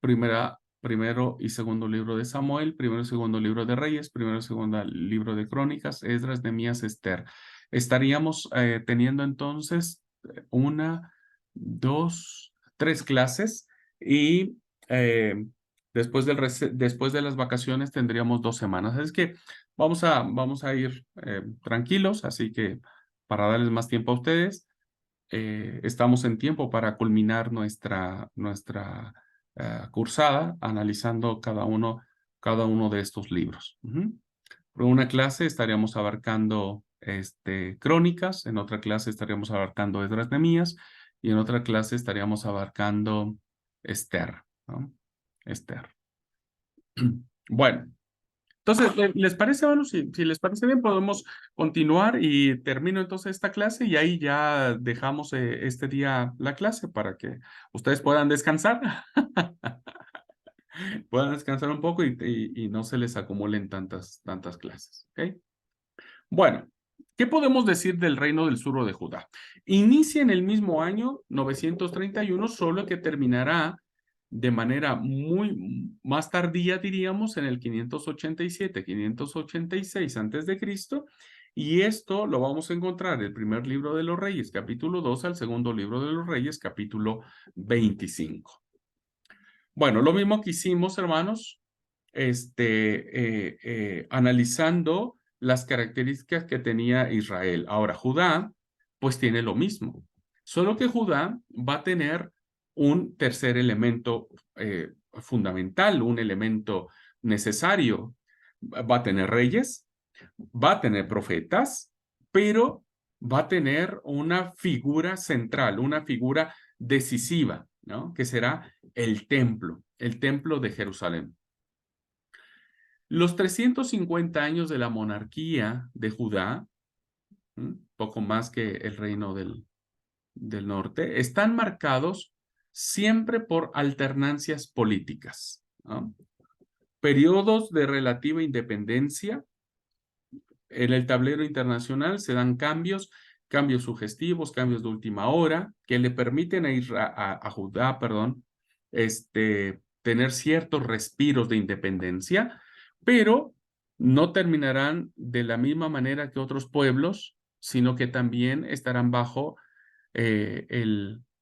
Speaker 1: primero y segundo libro de Samuel, primero y segundo libro de Reyes, primero y segundo libro de Crónicas, Esdras, Nehemías, Esther. Estaríamos teniendo entonces una, dos, tres clases y después de las vacaciones tendríamos 2 semanas. Es que vamos a ir tranquilos, así que para darles más tiempo a ustedes, estamos en tiempo para culminar nuestra cursada analizando cada uno de estos libros. Por una clase estaríamos abarcando crónicas, en otra clase estaríamos abarcando Esdras, Nehemías y en otra clase estaríamos abarcando Esther, ¿no? Esther. Bueno. Entonces, ¿les parece, bueno? Si les parece bien, podemos continuar y termino entonces esta clase y ahí ya dejamos este día la clase para que ustedes puedan descansar. Puedan descansar un poco y no se les acumulen tantas clases. ¿Ok? Bueno, ¿qué podemos decir del reino del sur o de Judá? Inicia en el mismo año 931, solo que terminará de manera muy más tardía, diríamos, en el 587, 586 antes de Cristo, y esto lo vamos a encontrar el primer libro de los Reyes, capítulo 2, al segundo libro de los Reyes, capítulo 25. Bueno, lo mismo que hicimos, hermanos, analizando las características que tenía Israel. Ahora, Judá, pues tiene lo mismo, solo que Judá va a tener un tercer elemento fundamental, un elemento necesario. Va a tener reyes, va a tener profetas, pero va a tener una figura central, una figura decisiva, ¿no? Que será el templo de Jerusalén. Los 350 años de la monarquía de Judá, poco más que el reino del norte, están marcados siempre por alternancias políticas, ¿no? Periodos de relativa independencia. En el tablero internacional se dan cambios sugestivos, cambios de última hora, que le permiten a Judá, tener ciertos respiros de independencia, pero no terminarán de la misma manera que otros pueblos, sino que también estarán bajo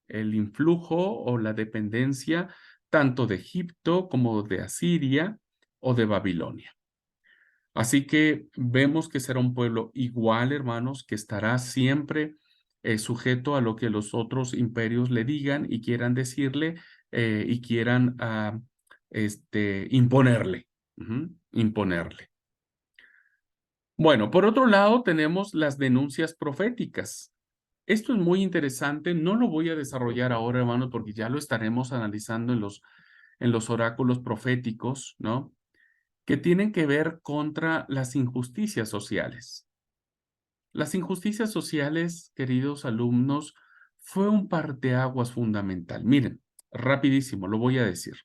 Speaker 1: el influjo o la dependencia tanto de Egipto como de Asiria o de Babilonia. Así que vemos que será un pueblo igual, hermanos, que estará siempre sujeto a lo que los otros imperios le digan y quieran decirle y quieran imponerle. Imponerle. Bueno, por otro lado tenemos las denuncias proféticas. Esto es muy interesante, no lo voy a desarrollar ahora, hermanos, porque ya lo estaremos analizando en los oráculos proféticos, ¿no? Que tienen que ver contra las injusticias sociales. Las injusticias sociales, queridos alumnos, fue un parteaguas fundamental. Miren, rapidísimo, lo voy a decir.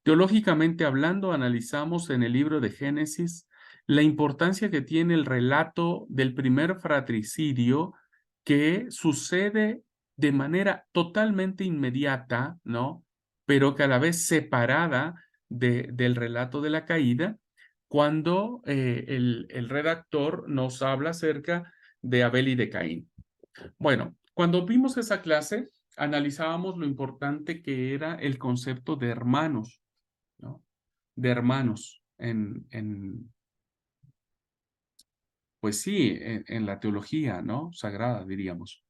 Speaker 1: Teológicamente hablando, analizamos en el libro de Génesis la importancia que tiene el relato del primer fratricidio que sucede de manera totalmente inmediata, ¿no? Pero que a la vez separada del relato de la caída, cuando el redactor nos habla acerca de Abel y de Caín. Bueno, cuando vimos esa clase, analizábamos lo importante que era el concepto de hermanos, ¿no? De hermanos pues sí, en la teología, ¿no? Sagrada, diríamos.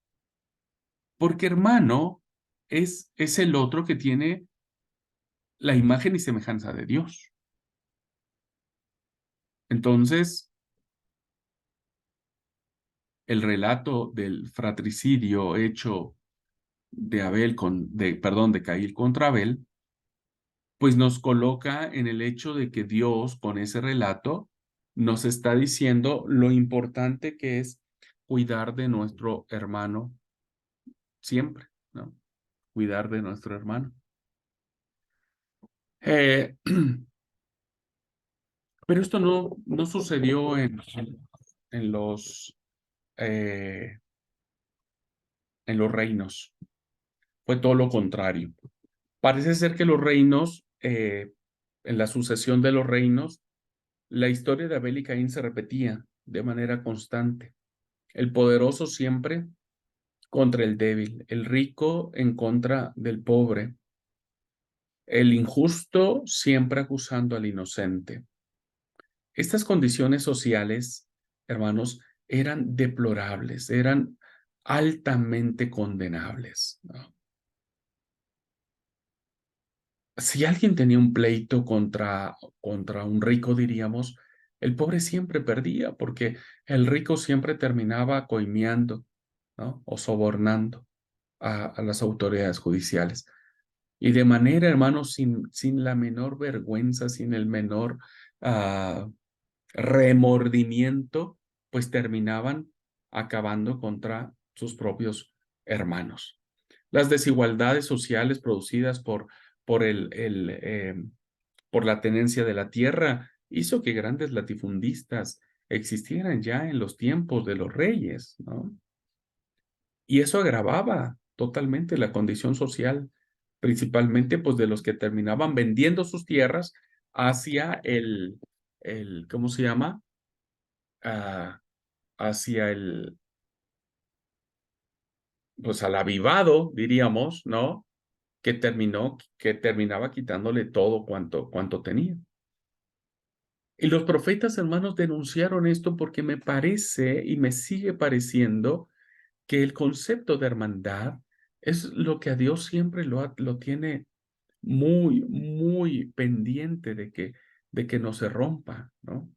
Speaker 1: Porque hermano es el otro que tiene la imagen y semejanza de Dios. Entonces, el relato del fratricidio hecho de de Caín contra Abel, pues nos coloca en el hecho de que Dios, con ese relato, nos está diciendo lo importante que es cuidar de nuestro hermano siempre, ¿no? Cuidar de nuestro hermano. Pero esto no sucedió en los reinos. Fue todo lo contrario. Parece ser que los reinos, en la sucesión de los reinos, la historia de Abel y Caín se repetía de manera constante. El poderoso siempre contra el débil, el rico en contra del pobre, el injusto siempre acusando al inocente. Estas condiciones sociales, hermanos, eran deplorables, eran altamente condenables, ¿no? Si alguien tenía un pleito contra un rico, diríamos, el pobre siempre perdía porque el rico siempre terminaba coimeando, ¿no? O sobornando a las autoridades judiciales. Y de manera, hermanos, sin la menor vergüenza, sin el menor remordimiento, pues terminaban acabando contra sus propios hermanos. Las desigualdades sociales producidas por la tenencia de la tierra hizo que grandes latifundistas existieran ya en los tiempos de los reyes, ¿no? Y eso agravaba totalmente la condición social, principalmente pues de los que terminaban vendiendo sus tierras hacia ¿cómo se llama? Hacia pues al avivado, diríamos, ¿no? Que terminaba quitándole todo cuanto tenía. Y los profetas, hermanos, denunciaron esto porque me parece y me sigue pareciendo que el concepto de hermandad es lo que a Dios siempre lo tiene muy, muy pendiente de que no se rompa, ¿no?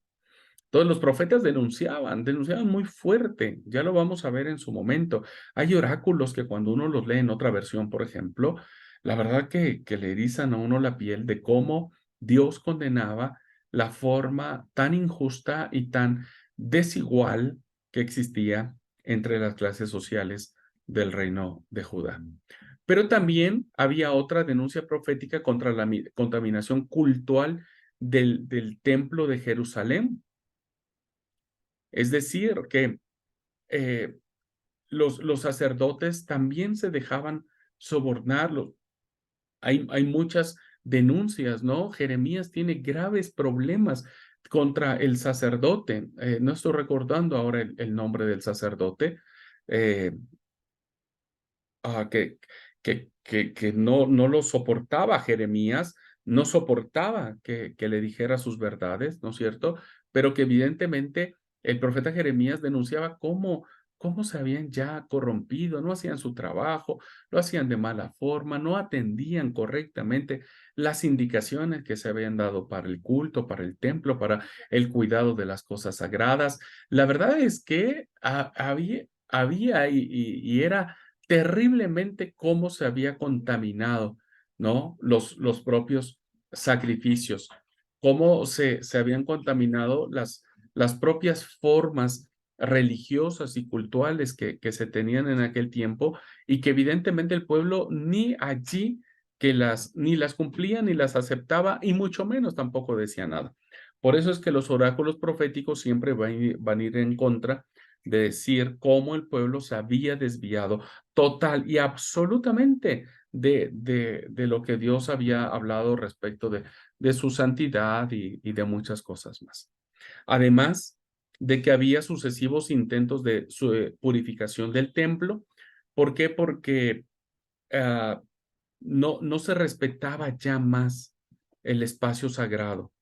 Speaker 1: Todos los profetas denunciaban muy fuerte, ya lo vamos a ver en su momento. Hay oráculos que cuando uno los lee en otra versión, por ejemplo, la verdad que le erizan a uno la piel de cómo Dios condenaba la forma tan injusta y tan desigual que existía entre las clases sociales del reino de Judá. Pero también había otra denuncia profética contra la contaminación cultural del templo de Jerusalén. Es decir, que los sacerdotes también se dejaban sobornar. Hay muchas denuncias, ¿no? Jeremías tiene graves problemas contra el sacerdote. No estoy recordando ahora el nombre del sacerdote, que no lo soportaba Jeremías, no soportaba que le dijera sus verdades, ¿no es cierto? Pero que evidentemente el profeta Jeremías denunciaba cómo se habían ya corrompido, no hacían su trabajo, lo hacían de mala forma, no atendían correctamente las indicaciones que se habían dado para el culto, para el templo, para el cuidado de las cosas sagradas. La verdad es que había y era terriblemente cómo se había contaminado, ¿no? Los propios sacrificios, cómo se habían contaminado las propias formas religiosas y cultuales que se tenían en aquel tiempo y que evidentemente el pueblo ni allí ni las cumplía ni las aceptaba y mucho menos tampoco decía nada. Por eso es que los oráculos proféticos siempre van a ir en contra de decir cómo el pueblo se había desviado total y absolutamente de lo que Dios había hablado respecto de su santidad y de muchas cosas más. Además de que había sucesivos intentos de su purificación del templo. ¿Por qué? Porque no se respetaba ya más el espacio sagrado.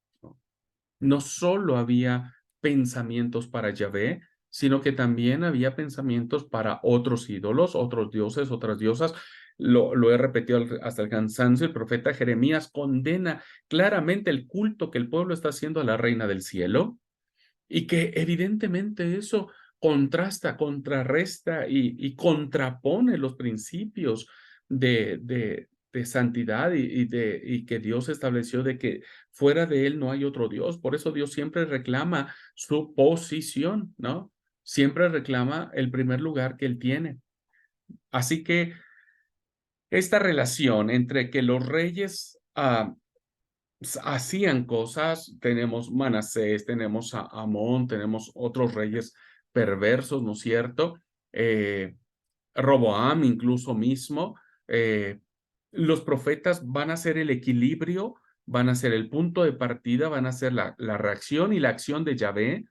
Speaker 1: No solo había pensamientos para Yahvé, sino que también había pensamientos para otros ídolos, otros dioses, otras diosas. Lo he repetido hasta el cansancio. El profeta Jeremías condena claramente el culto que el pueblo está haciendo a la reina del cielo y que evidentemente eso contrasta, contrarresta y contrapone los principios de santidad y que Dios estableció de que fuera de él no hay otro Dios. Por eso Dios siempre reclama su posición, ¿no? Siempre reclama el primer lugar que él tiene. Así que esta relación entre que los reyes hacían cosas, tenemos Manasés, tenemos a Amón, tenemos otros reyes perversos, ¿no es cierto? Roboam incluso mismo. Los profetas van a ser el equilibrio, van a ser el punto de partida, van a ser la reacción y la acción de Yahvé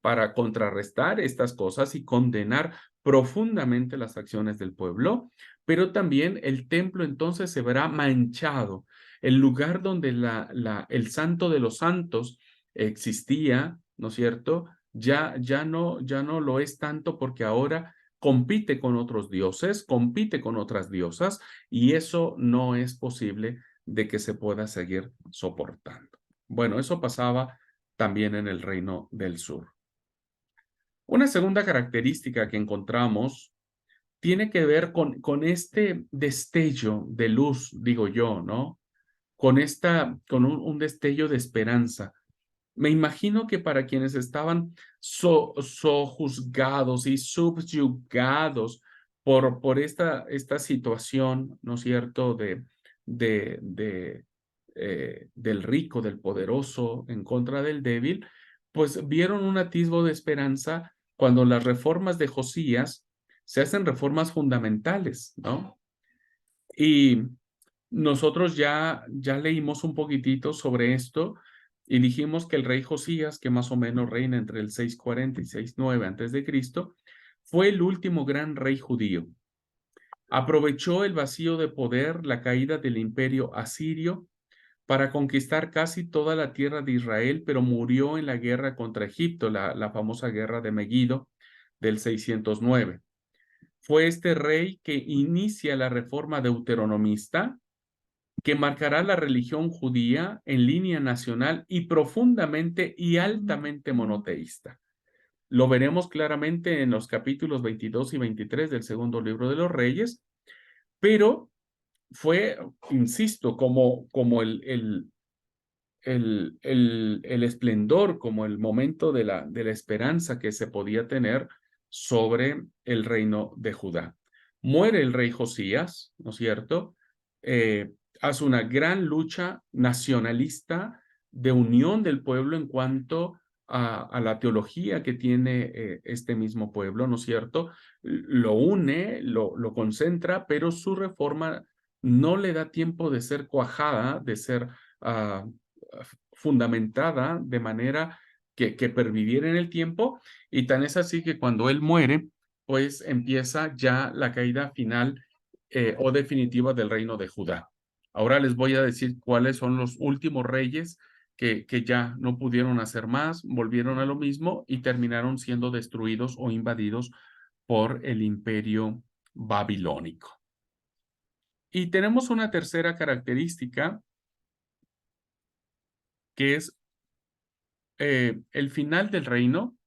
Speaker 1: para contrarrestar estas cosas y condenar profundamente las acciones del pueblo, pero también el templo entonces se verá manchado. El lugar donde el santo de los santos existía, ¿no es cierto? Ya no lo es tanto porque ahora compite con otros dioses, compite con otras diosas, y eso no es posible de que se pueda seguir soportando. Bueno, eso pasaba también en el Reino del Sur. Una segunda característica que encontramos tiene que ver con este destello de luz, digo yo, ¿no? Con un destello de esperanza. Me imagino que para quienes estaban sojuzgados y subyugados por esta situación, ¿no es cierto?, del rico, del poderoso en contra del débil, pues vieron un atisbo de esperanza cuando las reformas de Josías se hacen reformas fundamentales, ¿no? Y nosotros ya leímos un poquitito sobre esto y dijimos que el rey Josías, que más o menos reina entre el 640 y 609 antes de Cristo, fue el último gran rey judío. Aprovechó el vacío de poder, la caída del imperio asirio, para conquistar casi toda la tierra de Israel, pero murió en la guerra contra Egipto, la famosa guerra de Megido del 609. Fue este rey que inicia la reforma deuteronomista, que marcará la religión judía en línea nacional y profundamente y altamente monoteísta. Lo veremos claramente en los capítulos 22 y 23 del segundo libro de los Reyes, pero fue, insisto, como el esplendor, como el momento de la esperanza que se podía tener sobre el reino de Judá. Muere el rey Josías, ¿no es cierto? Hace una gran lucha nacionalista de unión del pueblo en cuanto a la teología que tiene este mismo pueblo, ¿no es cierto? Lo une, lo concentra, pero su reforma no le da tiempo de ser cuajada, de ser fundamentada de manera que perviviera en el tiempo, y tan es así que cuando él muere, pues empieza ya la caída final o definitiva del reino de Judá. Ahora les voy a decir cuáles son los últimos reyes que ya no pudieron hacer más, volvieron a lo mismo y terminaron siendo destruidos o invadidos por el imperio babilónico. Y tenemos una tercera característica que es el final del reino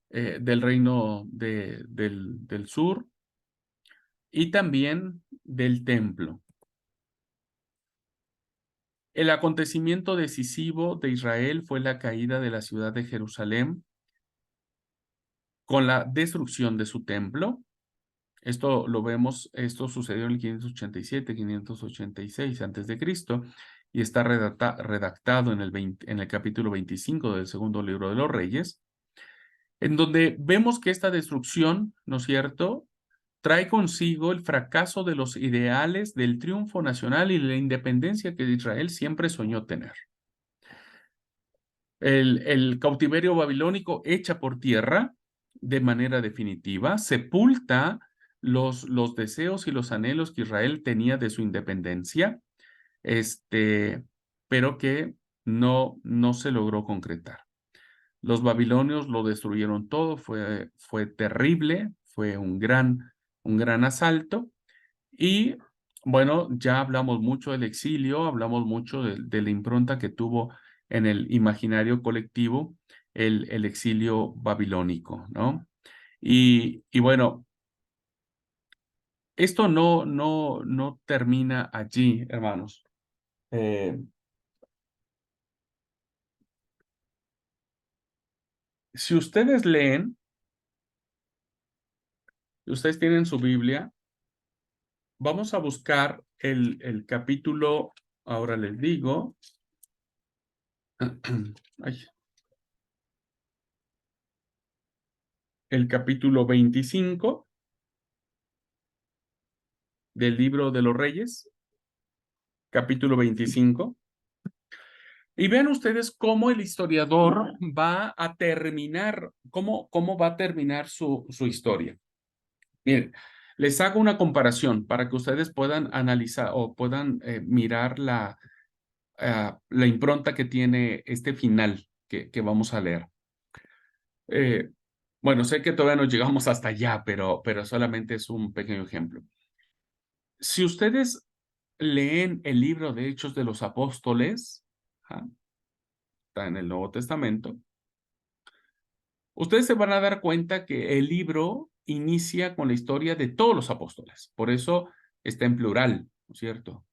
Speaker 1: del sur y también del templo. El acontecimiento decisivo de Israel fue la caída de la ciudad de Jerusalén con la destrucción de su templo. Esto lo vemos, esto sucedió en el 587, 586 a.C. y está redactado en el capítulo 25 del segundo libro de los Reyes, en donde vemos que esta destrucción, ¿no es cierto?, trae consigo el fracaso de los ideales del triunfo nacional y la independencia que Israel siempre soñó tener. El cautiverio babilónico echa por tierra de manera definitiva, sepulta los deseos y los anhelos que Israel tenía de su independencia, pero que no se logró concretar. Los babilonios lo destruyeron todo, fue terrible, fue un gran asalto. Y bueno, ya hablamos mucho del exilio, hablamos mucho de la impronta que tuvo en el imaginario colectivo el exilio babilónico, ¿no? Y bueno, esto no termina allí, hermanos. Si ustedes leen, ustedes tienen su Biblia, vamos a buscar el capítulo, ahora les digo. Ay. El capítulo 25 del libro de los Reyes, capítulo 25. Y vean ustedes cómo el historiador va a terminar, cómo va a terminar su historia. Miren, les hago una comparación para que ustedes puedan analizar o puedan mirar la impronta que tiene este final que vamos a leer. Bueno, sé que todavía no llegamos hasta allá, pero solamente es un pequeño ejemplo. Si ustedes leen el libro de Hechos de los Apóstoles, está en el Nuevo Testamento, ustedes se van a dar cuenta que el libro inicia con la historia de todos los apóstoles. Por eso está en plural, ¿no es cierto?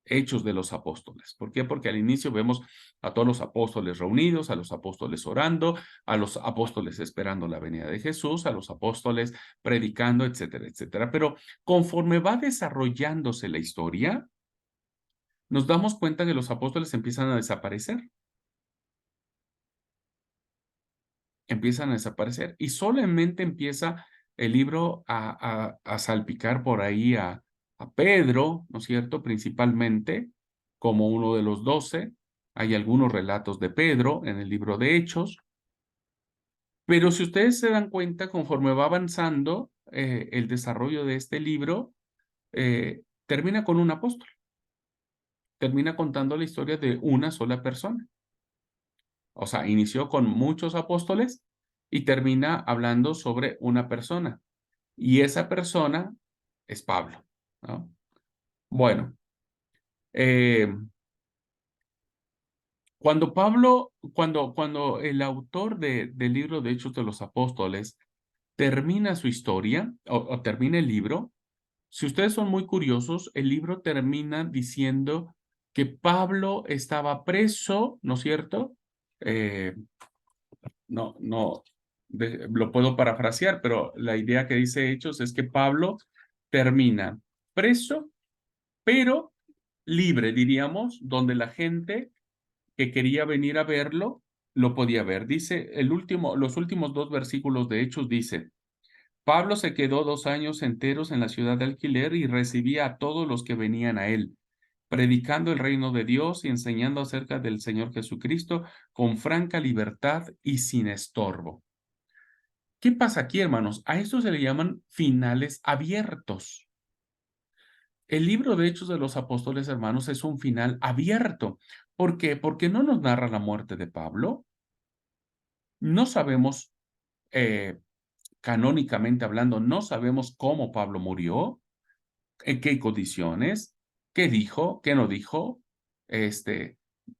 Speaker 1: Hechos de los Apóstoles. ¿Por qué? Porque al inicio vemos a todos los apóstoles reunidos, a los apóstoles orando, a los apóstoles esperando la venida de Jesús, a los apóstoles predicando, etcétera, etcétera. Pero conforme va desarrollándose la historia, nos damos cuenta que los apóstoles empiezan a desaparecer. Empiezan a desaparecer y solamente empieza el libro a salpicar por ahí a Pedro, ¿no es cierto? Principalmente como uno de los 12. Hay algunos relatos de Pedro en el libro de Hechos. Pero si ustedes se dan cuenta, conforme va avanzando el desarrollo de este libro, termina con un apóstol. Termina contando la historia de una sola persona. O sea, inició con muchos apóstoles y termina hablando sobre una persona. Y esa persona es Pablo, ¿no? Bueno, cuando el autor del libro de Hechos de los Apóstoles termina su historia o termina el libro, si ustedes son muy curiosos, el libro termina diciendo que Pablo estaba preso, ¿no es cierto? Lo puedo parafrasear, pero la idea que dice Hechos es que Pablo termina preso, pero libre, diríamos, donde la gente que quería venir a verlo lo podía ver. Dice los últimos 2 versículos de Hechos dice: Pablo se quedó 2 años enteros en la ciudad de alquiler y recibía a todos los que venían a él, predicando el reino de Dios y enseñando acerca del Señor Jesucristo con franca libertad y sin estorbo. ¿Qué pasa aquí, hermanos? A esto se le llaman finales abiertos. El libro de Hechos de los Apóstoles, hermanos, es un final abierto. ¿Por qué? Porque no nos narra la muerte de Pablo. No sabemos, canónicamente hablando, no sabemos cómo Pablo murió, en qué condiciones, qué dijo, qué no dijo,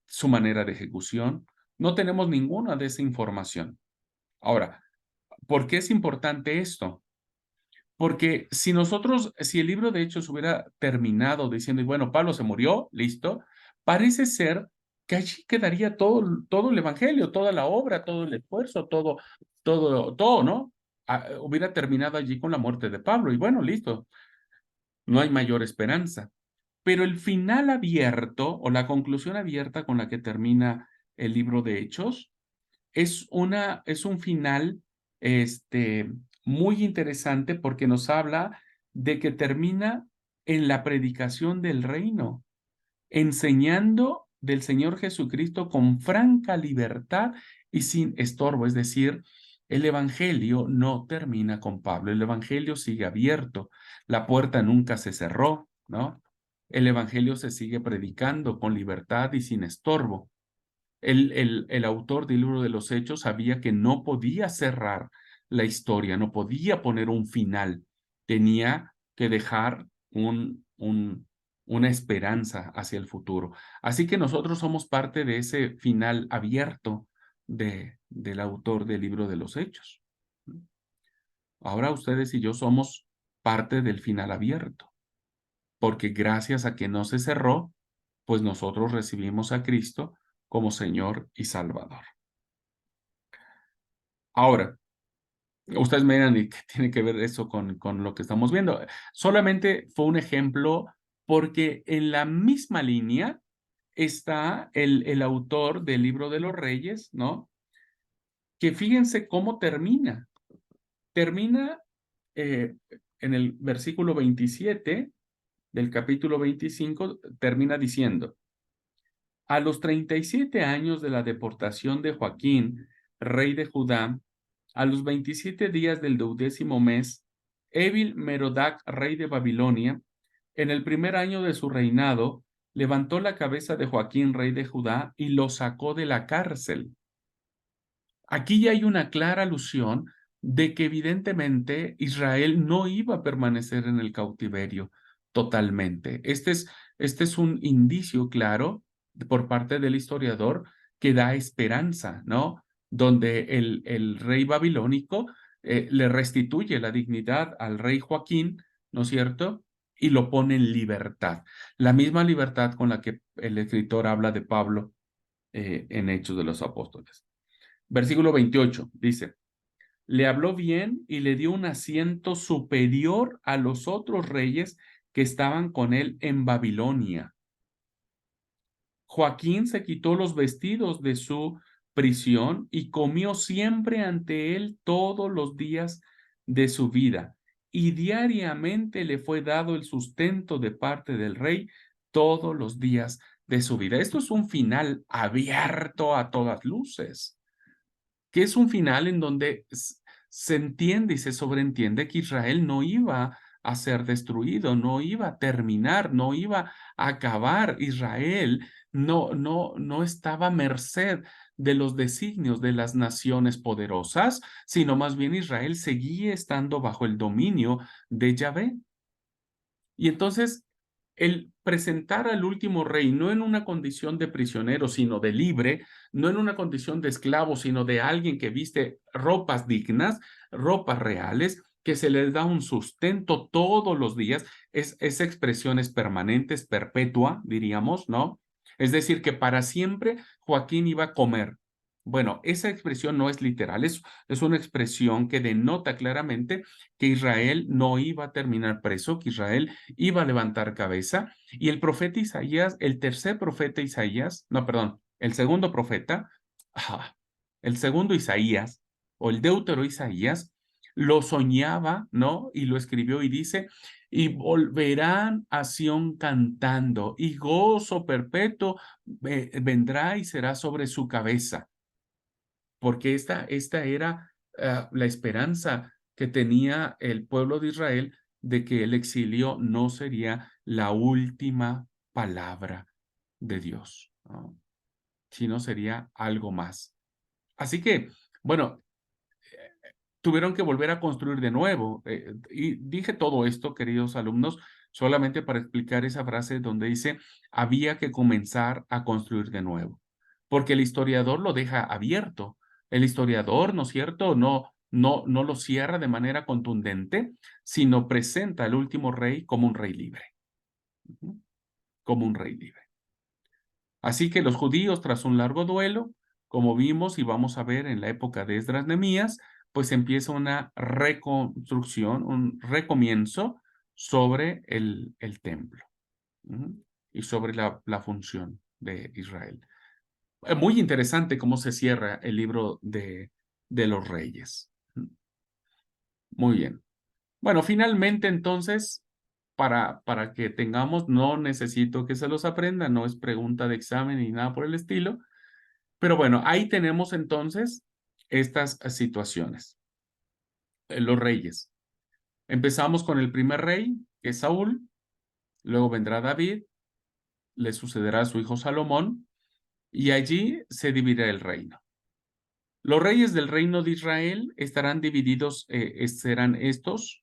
Speaker 1: su manera de ejecución. No tenemos ninguna de esa información. Ahora, ¿por qué es importante esto? Porque si el libro de Hechos hubiera terminado diciendo, y bueno, Pablo se murió, listo, parece ser que allí quedaría todo el evangelio, toda la obra, todo el esfuerzo, todo, ¿no? Hubiera terminado allí con la muerte de Pablo, y bueno, listo, no hay mayor esperanza. Pero el final abierto o la conclusión abierta con la que termina el libro de Hechos es un final muy interesante porque nos habla de que termina en la predicación del reino, enseñando del Señor Jesucristo con franca libertad y sin estorbo. Es decir, el Evangelio no termina con Pablo, el Evangelio sigue abierto, la puerta nunca se cerró, ¿no? El Evangelio se sigue predicando con libertad y sin estorbo. El autor del libro de los Hechos sabía que no podía cerrar la historia, no podía poner un final, tenía que dejar una esperanza hacia el futuro. Así que nosotros somos parte de ese final abierto del autor del libro de los Hechos. Ahora ustedes y yo somos parte del final abierto, porque gracias a que no se cerró, pues nosotros recibimos a Cristo como Señor y Salvador. Ahora, ustedes me dirán, ¿y qué tiene que ver eso con lo que estamos viendo? Solamente fue un ejemplo porque en la misma línea está el autor del Libro de los Reyes, ¿no? Que fíjense cómo termina. Termina en el versículo 27 del capítulo 25, termina diciendo: a los 37 años de la deportación de Joaquín, rey de Judá, a los 27 días del 12º mes, Evil-Merodach, rey de Babilonia, en el primer año de su reinado, levantó la cabeza de Joaquín, rey de Judá, y lo sacó de la cárcel. Aquí ya hay una clara alusión de que evidentemente Israel no iba a permanecer en el cautiverio totalmente. Este es un indicio claro por parte del historiador que da esperanza, ¿no? Donde el rey babilónico le restituye la dignidad al rey Joaquín, ¿no es cierto? Y lo pone en libertad. La misma libertad con la que el escritor habla de Pablo en Hechos de los Apóstoles. Versículo 28 dice: le habló bien y le dio un asiento superior a los otros reyes que estaban con él en Babilonia. Joaquín se quitó los vestidos de su prisión y comió siempre ante él todos los días de su vida, y diariamente le fue dado el sustento de parte del rey todos los días de su vida. Esto es un final abierto a todas luces, que es un final en donde se entiende y se sobreentiende que Israel no iba a ser destruido, no iba a terminar, no iba a acabar. Israel no estaba a merced de los designios de las naciones poderosas, sino más bien Israel seguía estando bajo el dominio de Yahvé. Y entonces el presentar al último rey no en una condición de prisionero, sino de libre, no en una condición de esclavo, sino de alguien que viste ropas dignas, ropas reales, que se les da un sustento todos los días, esa expresión es permanente, es perpetua, diríamos, ¿no? Es decir, que para siempre Joaquín iba a comer. Bueno, esa expresión no es literal, es una expresión que denota claramente que Israel no iba a terminar preso, que Israel iba a levantar cabeza. Y el profeta Isaías, el tercer profeta Isaías, no, perdón, el segundo profeta, el segundo Isaías, o el deutero Isaías, lo soñaba, ¿no? Y lo escribió y dice: y volverán a Sión cantando, y gozo perpetuo vendrá y será sobre su cabeza. Porque esta era la esperanza que tenía el pueblo de Israel de que el exilio no sería la última palabra de Dios, ¿no? Sino sería algo más. Así que, bueno, tuvieron que volver a construir de nuevo. Y dije todo esto, queridos alumnos, solamente para explicar esa frase donde dice, había que comenzar a construir de nuevo, porque el historiador lo deja abierto. El historiador, ¿no es cierto? No lo cierra de manera contundente, sino presenta al último rey como un rey libre. Como un rey libre. Así que los judíos, tras un largo duelo, como vimos y vamos a ver en la época de Esdras Nehemías, pues empieza una reconstrucción, un recomienzo sobre el templo, y sobre la función de Israel. Muy interesante cómo se cierra el libro de los reyes. Muy bien. Bueno, finalmente entonces, para que tengamos, no necesito que se los aprenda, no es pregunta de examen ni nada por el estilo, pero bueno, ahí tenemos entonces estas situaciones. Los reyes. Empezamos con el primer rey, que es Saúl, luego vendrá David, le sucederá a su hijo Salomón, y allí se dividirá el reino. Los reyes del reino de Israel estarán divididos, serán estos: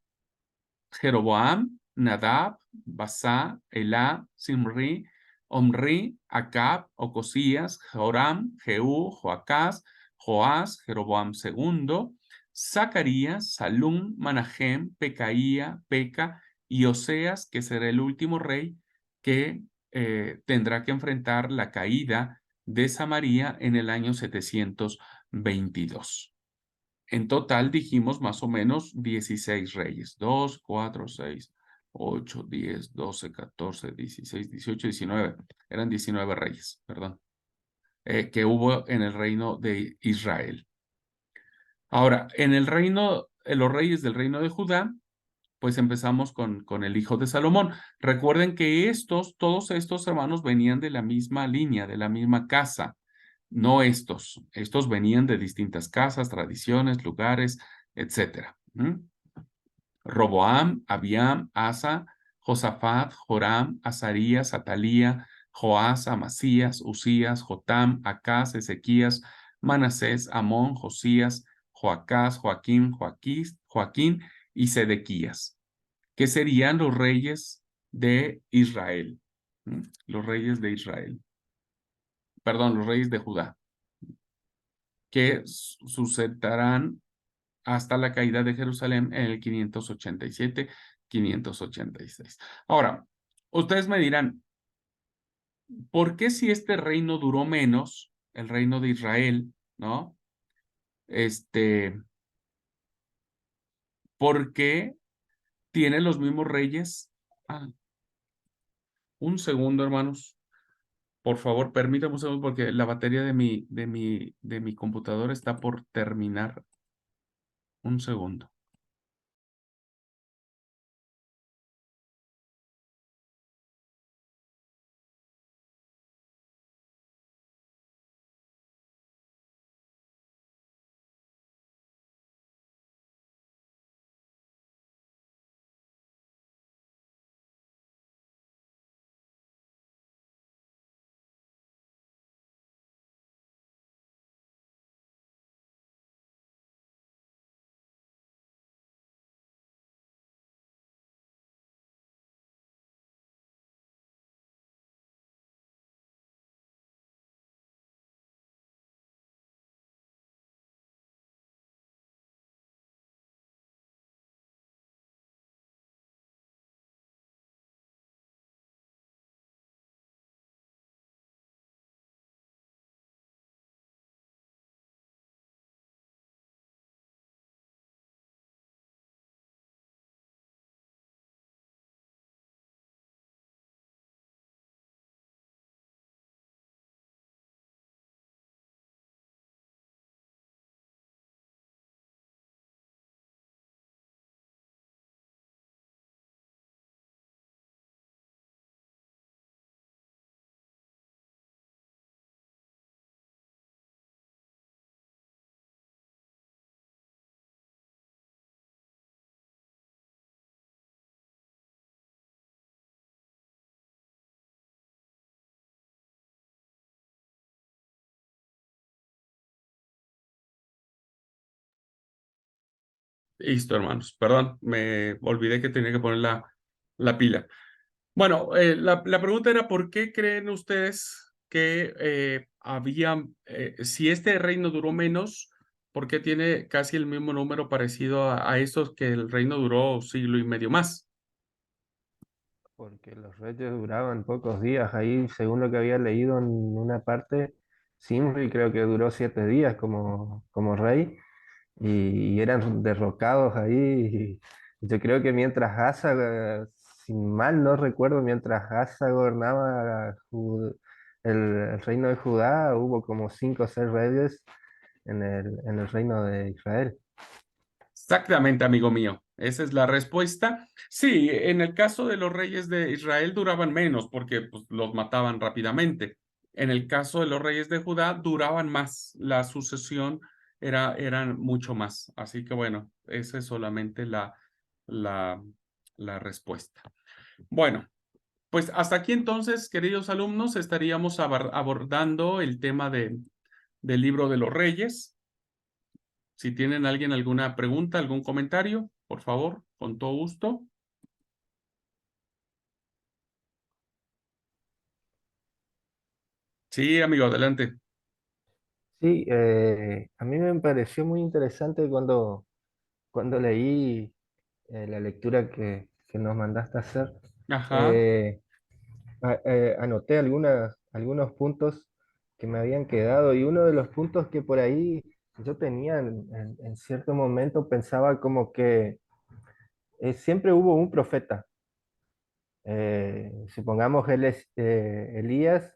Speaker 1: Jeroboam, Nadab, Basá, Elá, Simri, Omri, Acab, Ocosías, Joram, Jehú, Joacás, Joás, Jeroboam II, Zacarías, Salum, Manahem, Pecaía, Peca y Oseas, que será el último rey que tendrá que enfrentar la caída de Samaria en el año 722. En total dijimos más o menos 16 reyes. 2, 4, 6, 8, 10, 12, 14, 16, 18, 19. Eran 19 reyes, perdón, que hubo en el reino de Israel. Ahora, en el reino, los reyes del reino de Judá, pues empezamos con el hijo de Salomón. Recuerden que todos estos hermanos venían de la misma línea, de la misma casa. No estos. Estos venían de distintas casas, tradiciones, lugares, etcétera. Roboam, Abiam, Asa, Josafat, Joram, Azarías, Atalía, Joás, Amasías, Usías, Jotam, Acaz, Ezequías, Manasés, Amón, Josías, Joacás, Joaquín y Sedequías, que serían los reyes de Israel. Los reyes de Israel. Perdón, los reyes de Judá, que sucederán hasta la caída de Jerusalén en el 587, 586. Ahora, ustedes me dirán, ¿por qué si este reino duró menos, el reino de Israel, ¿no? ¿Por qué tiene los mismos reyes? Un segundo, hermanos. Por favor, permítame un segundo porque la batería de mi computadora está por terminar. Un segundo. Listo, hermanos. Perdón, me olvidé que tenía que poner la pila. Bueno, la pregunta era, ¿por qué creen ustedes que si este reino duró menos, por qué tiene casi el mismo número parecido a estos que el reino duró siglo y medio más?
Speaker 3: Porque los reyes duraban pocos días. Ahí, según lo que había leído en una parte, Zimri creo que duró 7 días como rey y eran derrocados ahí. Y yo creo que mientras Asa, si mal no recuerdo, mientras Asa gobernaba el reino de Judá, hubo como 5 o 6 reyes en el reino de Israel.
Speaker 1: Exactamente, amigo mío. Esa es la respuesta. Sí, en el caso de los reyes de Israel duraban menos porque pues, los mataban rápidamente. En el caso de los reyes de Judá duraban más. La sucesión eran mucho más. Así que bueno, esa es solamente la, la respuesta. Bueno, pues hasta aquí entonces, queridos alumnos, estaríamos abordando el tema del libro de los reyes. Si tienen alguien alguna pregunta, algún comentario, por favor, con todo gusto. Sí, amigo, adelante.
Speaker 3: Sí, a mí me pareció muy interesante cuando leí la lectura que nos mandaste a hacer.
Speaker 1: Ajá,
Speaker 3: Eh, Anoté algunos puntos que me habían quedado y uno de los puntos que por ahí yo tenía en cierto momento pensaba como que siempre hubo un profeta. Supongamos él es Elías,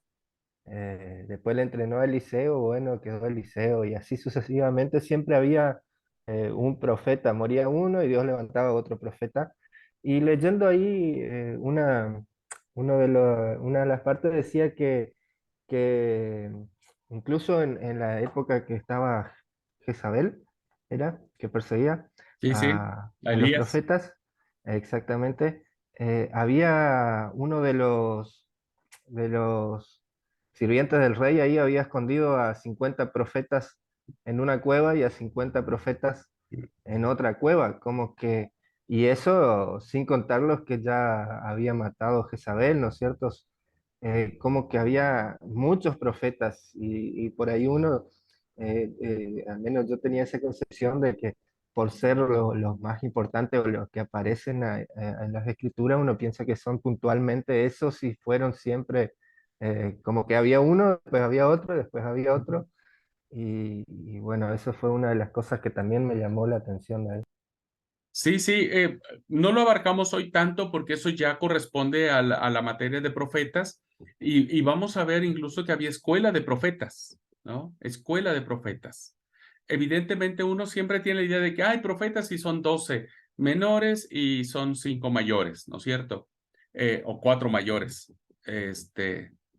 Speaker 3: después le entrenó a Eliseo, bueno, quedó Eliseo y así sucesivamente siempre había un profeta, moría uno y Dios levantaba otro profeta. Y leyendo ahí una de las partes decía que incluso en la época que estaba Jezabel, era que perseguía
Speaker 1: sí, sí.
Speaker 3: a los
Speaker 1: Elías.
Speaker 3: profetas, exactamente, había uno de los sirvientes del rey ahí había escondido a 50 profetas en una cueva y a 50 profetas en otra cueva, como que, y eso sin contar los que ya había matado Jezabel, ¿no es cierto? Como que había muchos profetas y por ahí uno, al menos yo tenía esa concepción de que por ser los más importantes o los que aparecen en las escrituras, uno piensa que son puntualmente esos y fueron siempre como que había uno, después había otro, después había otro. Y bueno, eso fue una de las cosas que también me llamó la atención de él.
Speaker 1: Sí, sí, no lo abarcamos hoy tanto porque eso ya corresponde a la materia de profetas y vamos a ver incluso que había escuela de profetas, ¿no? Escuela de profetas. Evidentemente uno siempre tiene la idea de que hay profetas y son 12 menores y son 5 mayores, ¿no es cierto? O 4 mayores,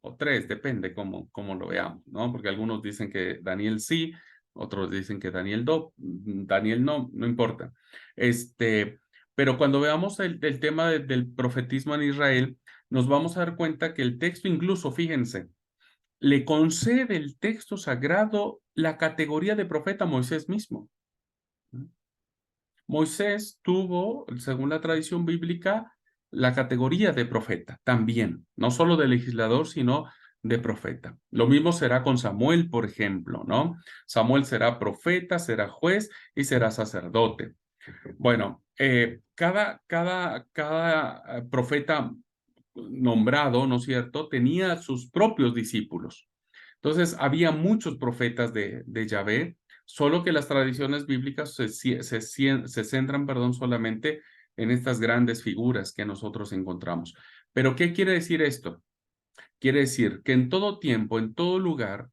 Speaker 1: o 3, depende cómo lo veamos, ¿no? Porque algunos dicen que Daniel sí, otros dicen que Daniel no, no importa. Este, pero cuando veamos el tema del profetismo en Israel, nos vamos a dar cuenta que el texto incluso, fíjense, le concede el texto sagrado la categoría de profeta a Moisés mismo. Moisés tuvo, según la tradición bíblica, la categoría de profeta también, no solo de legislador, sino de profeta. Lo mismo será con Samuel, por ejemplo, ¿no? Samuel será profeta, será juez y será sacerdote. Bueno, cada profeta nombrado, ¿no es cierto?, tenía sus propios discípulos. Entonces, había muchos profetas de Yahvé, solo que las tradiciones bíblicas se centran, perdón, solamente en estas grandes figuras que nosotros encontramos. Pero, ¿qué quiere decir esto? Quiere decir que en todo tiempo, en todo lugar,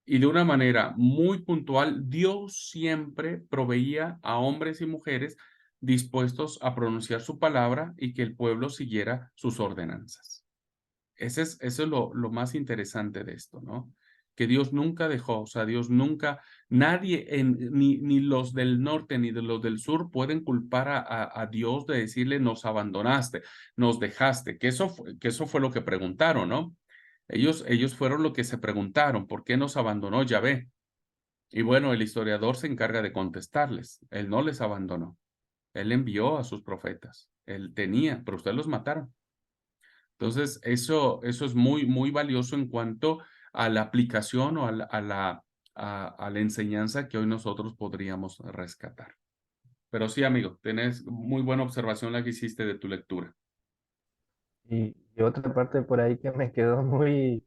Speaker 1: y de una manera muy puntual, Dios siempre proveía a hombres y mujeres dispuestos a pronunciar su palabra y que el pueblo siguiera sus ordenanzas. Eso es lo más interesante de esto, ¿no? Que Dios nunca dejó, o sea, Dios nunca, nadie, ni los del norte ni de los del sur pueden culpar a Dios de decirle nos abandonaste, nos dejaste, que eso fue lo que preguntaron, ¿no? Ellos fueron lo que se preguntaron, ¿por qué nos abandonó Yahvé? Y bueno, el historiador se encarga de contestarles, él no les abandonó. Él envió a sus profetas. Él tenía, pero ustedes los mataron. Entonces, eso es muy, muy valioso en cuanto a la aplicación o a la enseñanza que hoy nosotros podríamos rescatar. Pero sí, amigo, tenés muy buena observación la que hiciste de tu lectura.
Speaker 3: Y otra parte por ahí que me quedó muy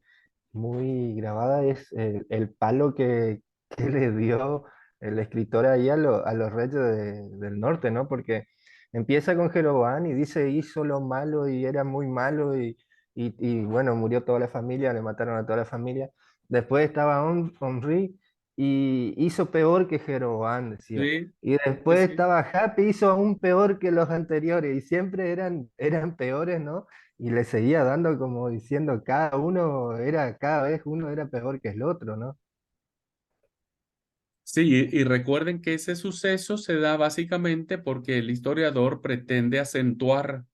Speaker 3: grabada es el palo que le dio el escritor ahí a los reyes del norte, ¿no? Porque empieza con Jeroboam y dice hizo lo malo y era muy malo y bueno, murió toda la familia, le mataron a toda la familia. Después estaba Omri y hizo peor que Jeroboam, decía.
Speaker 1: Sí,
Speaker 3: Y
Speaker 1: sí,
Speaker 3: después
Speaker 1: sí.
Speaker 3: estaba Happy, hizo aún peor que los anteriores y siempre eran peores, ¿no? Y le seguía dando como diciendo cada vez uno era peor que el otro, ¿no?
Speaker 1: Sí, y recuerden que ese suceso se da básicamente porque el historiador pretende acentuar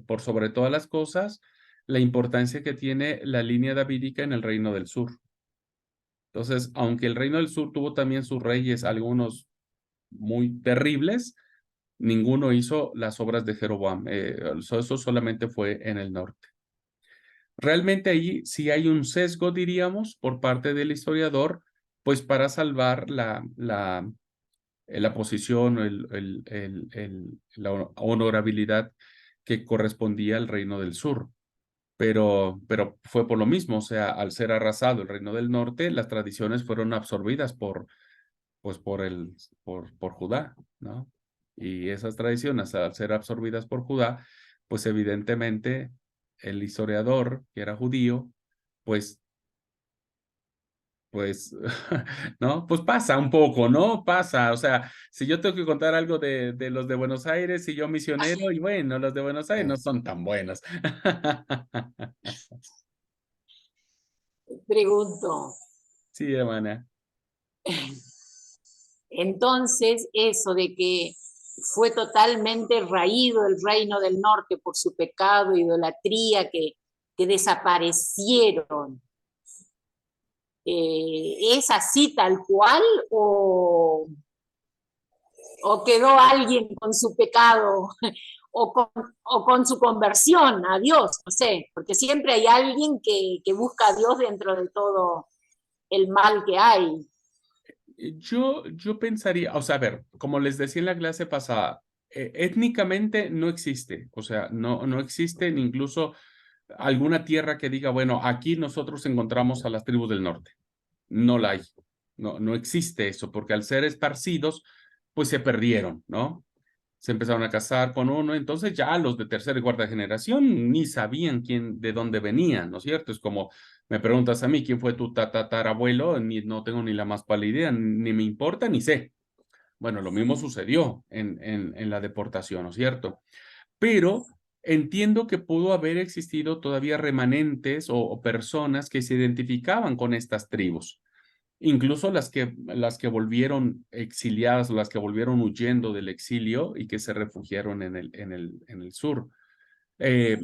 Speaker 1: por sobre todas las cosas la importancia que tiene la línea davídica en el Reino del Sur. Entonces, aunque el Reino del Sur tuvo también sus reyes, algunos muy terribles, ninguno hizo las obras de Jeroboam. Eso solamente fue en el norte. Realmente ahí sí hay un sesgo, diríamos, por parte del historiador, pues para salvar la posición, la honorabilidad que correspondía al Reino del Sur. Pero fue por lo mismo, o sea, al ser arrasado el Reino del Norte, las tradiciones fueron absorbidas pues por Judá, ¿no? Y esas tradiciones, al ser absorbidas por Judá, pues evidentemente el historiador, que era judío, pues, pues, ¿no? Pues pasa un poco, ¿no? Pasa, o sea, si yo tengo que contar algo de los de Buenos Aires y yo misionero, y bueno, los de Buenos Aires no
Speaker 3: Eh,
Speaker 1: son tan buenos.
Speaker 2: Pregunto,
Speaker 1: Sí, hermana.
Speaker 2: entonces eso de que fue totalmente raído el reino del norte por su pecado, idolatría, que desaparecieron, ¿es así tal cual o quedó alguien con su pecado o con su conversión a Dios? No sé, porque siempre hay alguien que busca a Dios dentro de todo el mal que hay.
Speaker 1: Yo pensaría, o sea, a ver, como les decía en la clase pasada, étnicamente no existe, o sea, no existe incluso alguna tierra que diga, bueno, aquí nosotros encontramos a las tribus del norte. No la hay, no existe eso, porque al ser esparcidos, pues se perdieron, ¿no? Se empezaron a casar con uno, entonces ya los de tercera y cuarta generación ni sabían de dónde venían, ¿no es cierto? Es como me preguntas a mí quién fue tu tatarabuelo, no tengo ni la más pálida idea, ni me importa, ni sé. Bueno, lo mismo sucedió en la deportación, ¿no es cierto? Pero entiendo que pudo haber existido todavía remanentes o personas que se identificaban con estas tribus. Incluso las que volvieron exiliadas o las que volvieron huyendo del exilio y que se refugiaron en el sur. Eh,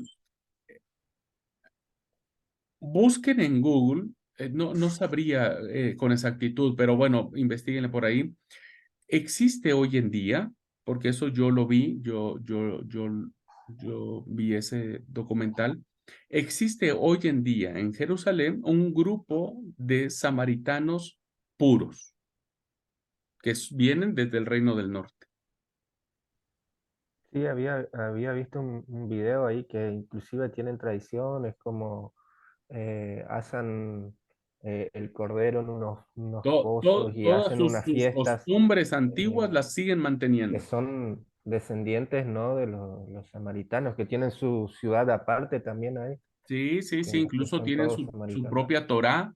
Speaker 1: Busquen en Google, no sabría con exactitud, pero bueno, investiguenle por ahí. Existe hoy en día, porque eso yo lo vi, yo vi ese documental. Existe hoy en día en Jerusalén un grupo de samaritanos puros que vienen desde el Reino del Norte.
Speaker 3: sí, había visto un video ahí que inclusive tienen tradiciones como asan el cordero en unos pozos y
Speaker 1: Todas
Speaker 3: hacen
Speaker 1: sus,
Speaker 3: unas
Speaker 1: sus
Speaker 3: fiestas
Speaker 1: costumbres antiguas
Speaker 3: eh,
Speaker 1: las siguen
Speaker 3: que
Speaker 1: manteniendo.
Speaker 3: son descendientes, ¿no? De los samaritanos, que tienen su ciudad aparte también ahí,
Speaker 1: Sí, sí, sí,
Speaker 3: que
Speaker 1: incluso
Speaker 3: son
Speaker 1: tienen
Speaker 3: todos
Speaker 1: su
Speaker 3: samaritanos.
Speaker 1: propia Torá,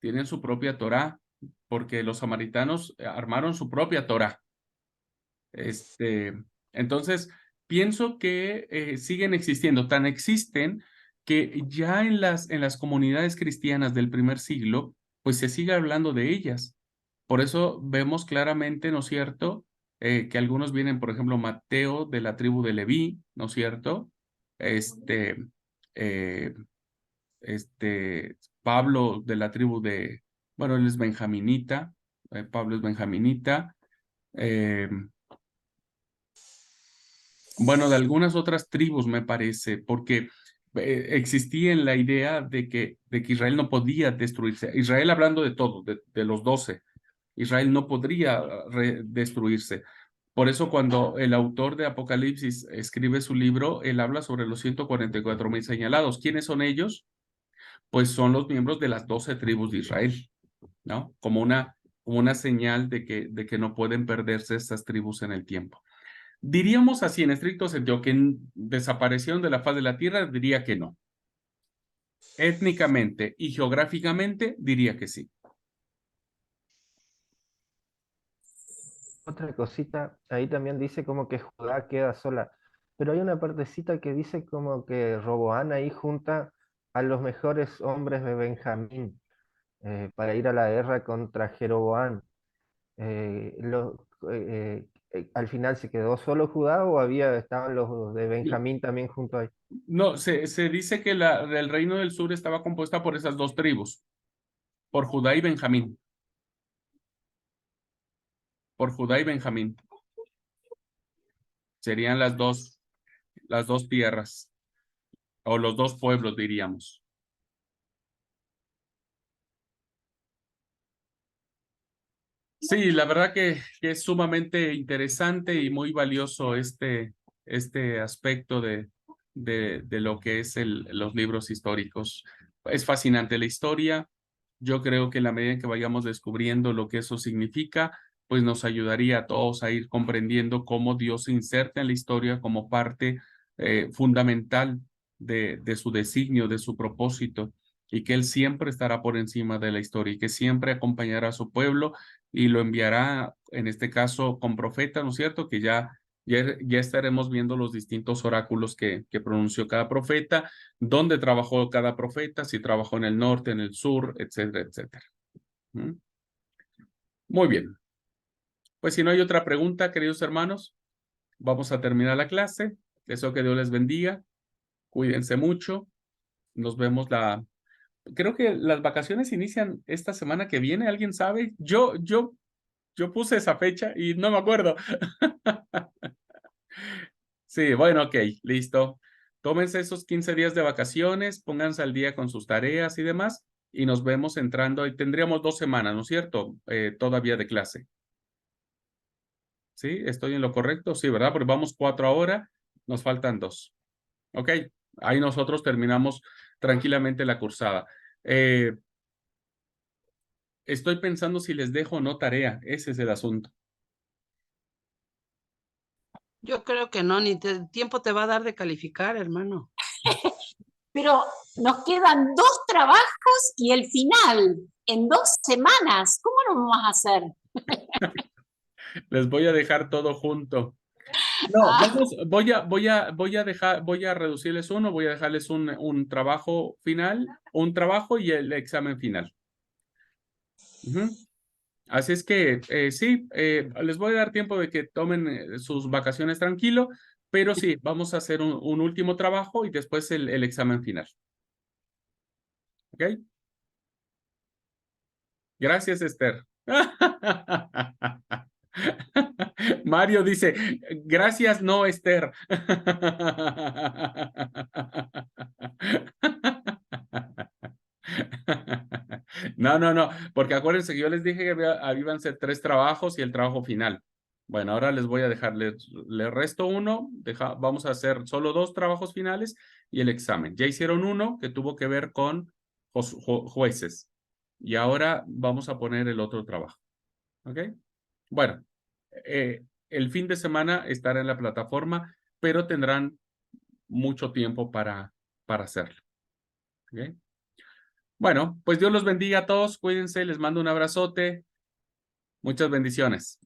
Speaker 1: tienen su propia Torá, porque los samaritanos armaron su propia Torá. Este, entonces, pienso que siguen existiendo, tan existen que ya en las comunidades cristianas del primer siglo, pues se sigue hablando de ellas. Por eso vemos claramente, ¿no es cierto?, que algunos vienen, por ejemplo, Mateo de la tribu de Leví, ¿no es cierto? Este, eh, Pablo de la tribu bueno, él es benjaminita, Pablo es benjaminita. eh, Bueno, de algunas otras tribus me parece, porque existía en la idea de que Israel no podía destruirse. Israel hablando de todo, de los 12, Israel no podría destruirse. Por eso cuando el autor de Apocalipsis escribe su libro, él habla sobre los 144,000 señalados. ¿Quiénes son ellos? Pues son los miembros de las 12 tribus de Israel, ¿no? Como una señal de que no pueden perderse estas tribus en el tiempo. Diríamos así, en estricto sentido, que desaparecieron de la faz de la tierra, diría que no. Étnicamente y geográficamente, diría que sí.
Speaker 3: Otra cosita, ahí también dice como que Judá queda sola, pero hay una partecita que dice como que Roboán ahí junta a los mejores hombres de Benjamín para ir a la guerra contra Jeroboam. Eh, lo- ¿Al final se quedó solo Judá o estaban los de Benjamín también junto ahí?
Speaker 1: No, se dice que el reino del sur estaba compuesta por esas dos tribus, por Judá y Benjamín. Por Judá y Benjamín. Serían las dos tierras, o los dos pueblos, diríamos. Sí, la verdad que es sumamente interesante y muy valioso este aspecto de lo que es los libros históricos. Es fascinante la historia. Yo creo que en la medida en que vayamos descubriendo lo que eso significa, pues nos ayudaría a todos a ir comprendiendo cómo Dios se inserta en la historia como parte fundamental de su designio, de su propósito, y que Él siempre estará por encima de la historia y que siempre acompañará a su pueblo y lo enviará, en este caso, con profeta, ¿no es cierto? Que ya estaremos viendo los distintos oráculos que pronunció cada profeta, dónde trabajó cada profeta, si trabajó en el norte, en el sur, etcétera, etcétera. ¿Mm? Muy bien. Pues si no hay otra pregunta, queridos hermanos, vamos a terminar la clase. Deseo que Dios les bendiga. Cuídense mucho. Nos vemos Creo que las vacaciones inician esta semana que viene. ¿Alguien sabe? Yo puse esa fecha y no me acuerdo. Sí, bueno, ok, listo. Tómense esos 15 días de vacaciones, pónganse al día con sus tareas y demás, y nos vemos entrando, y tendríamos 2 semanas, ¿no es cierto? Todavía de clase. ¿Sí? ¿Estoy en lo correcto? Sí, ¿verdad? Porque vamos 4 ahora, nos faltan 2. Ok, ahí nosotros terminamos tranquilamente la cursada. Estoy pensando si les dejo o no tarea, ese es el asunto.
Speaker 4: Yo creo que no, ni tiempo te va a dar de calificar, hermano.
Speaker 2: Pero nos quedan 2 trabajos y el final en 2 semanas. ¿Cómo lo vamos a hacer?
Speaker 1: Les voy a dejar todo junto. No, voy a reducirles uno, voy a dejarles un trabajo final, un trabajo y el examen final. Así es que sí, les voy a dar tiempo de que tomen sus vacaciones tranquilo, pero sí, vamos a hacer un último trabajo y después el examen final. ¿Ok? Gracias, Esther. Mario dice, gracias, no, Esther. No, porque acuérdense que yo les dije que iban a ser 3 trabajos y el trabajo final. Bueno, ahora les voy a dejar, les resto uno, vamos a hacer solo 2 trabajos finales y el examen. Ya hicieron uno que tuvo que ver con jueces y ahora vamos a poner el otro trabajo. ¿Ok? Bueno, el fin de semana estará en la plataforma, pero tendrán mucho tiempo para hacerlo. ¿Ok? Bueno, pues Dios los bendiga a todos, cuídense, les mando un abrazote, muchas bendiciones.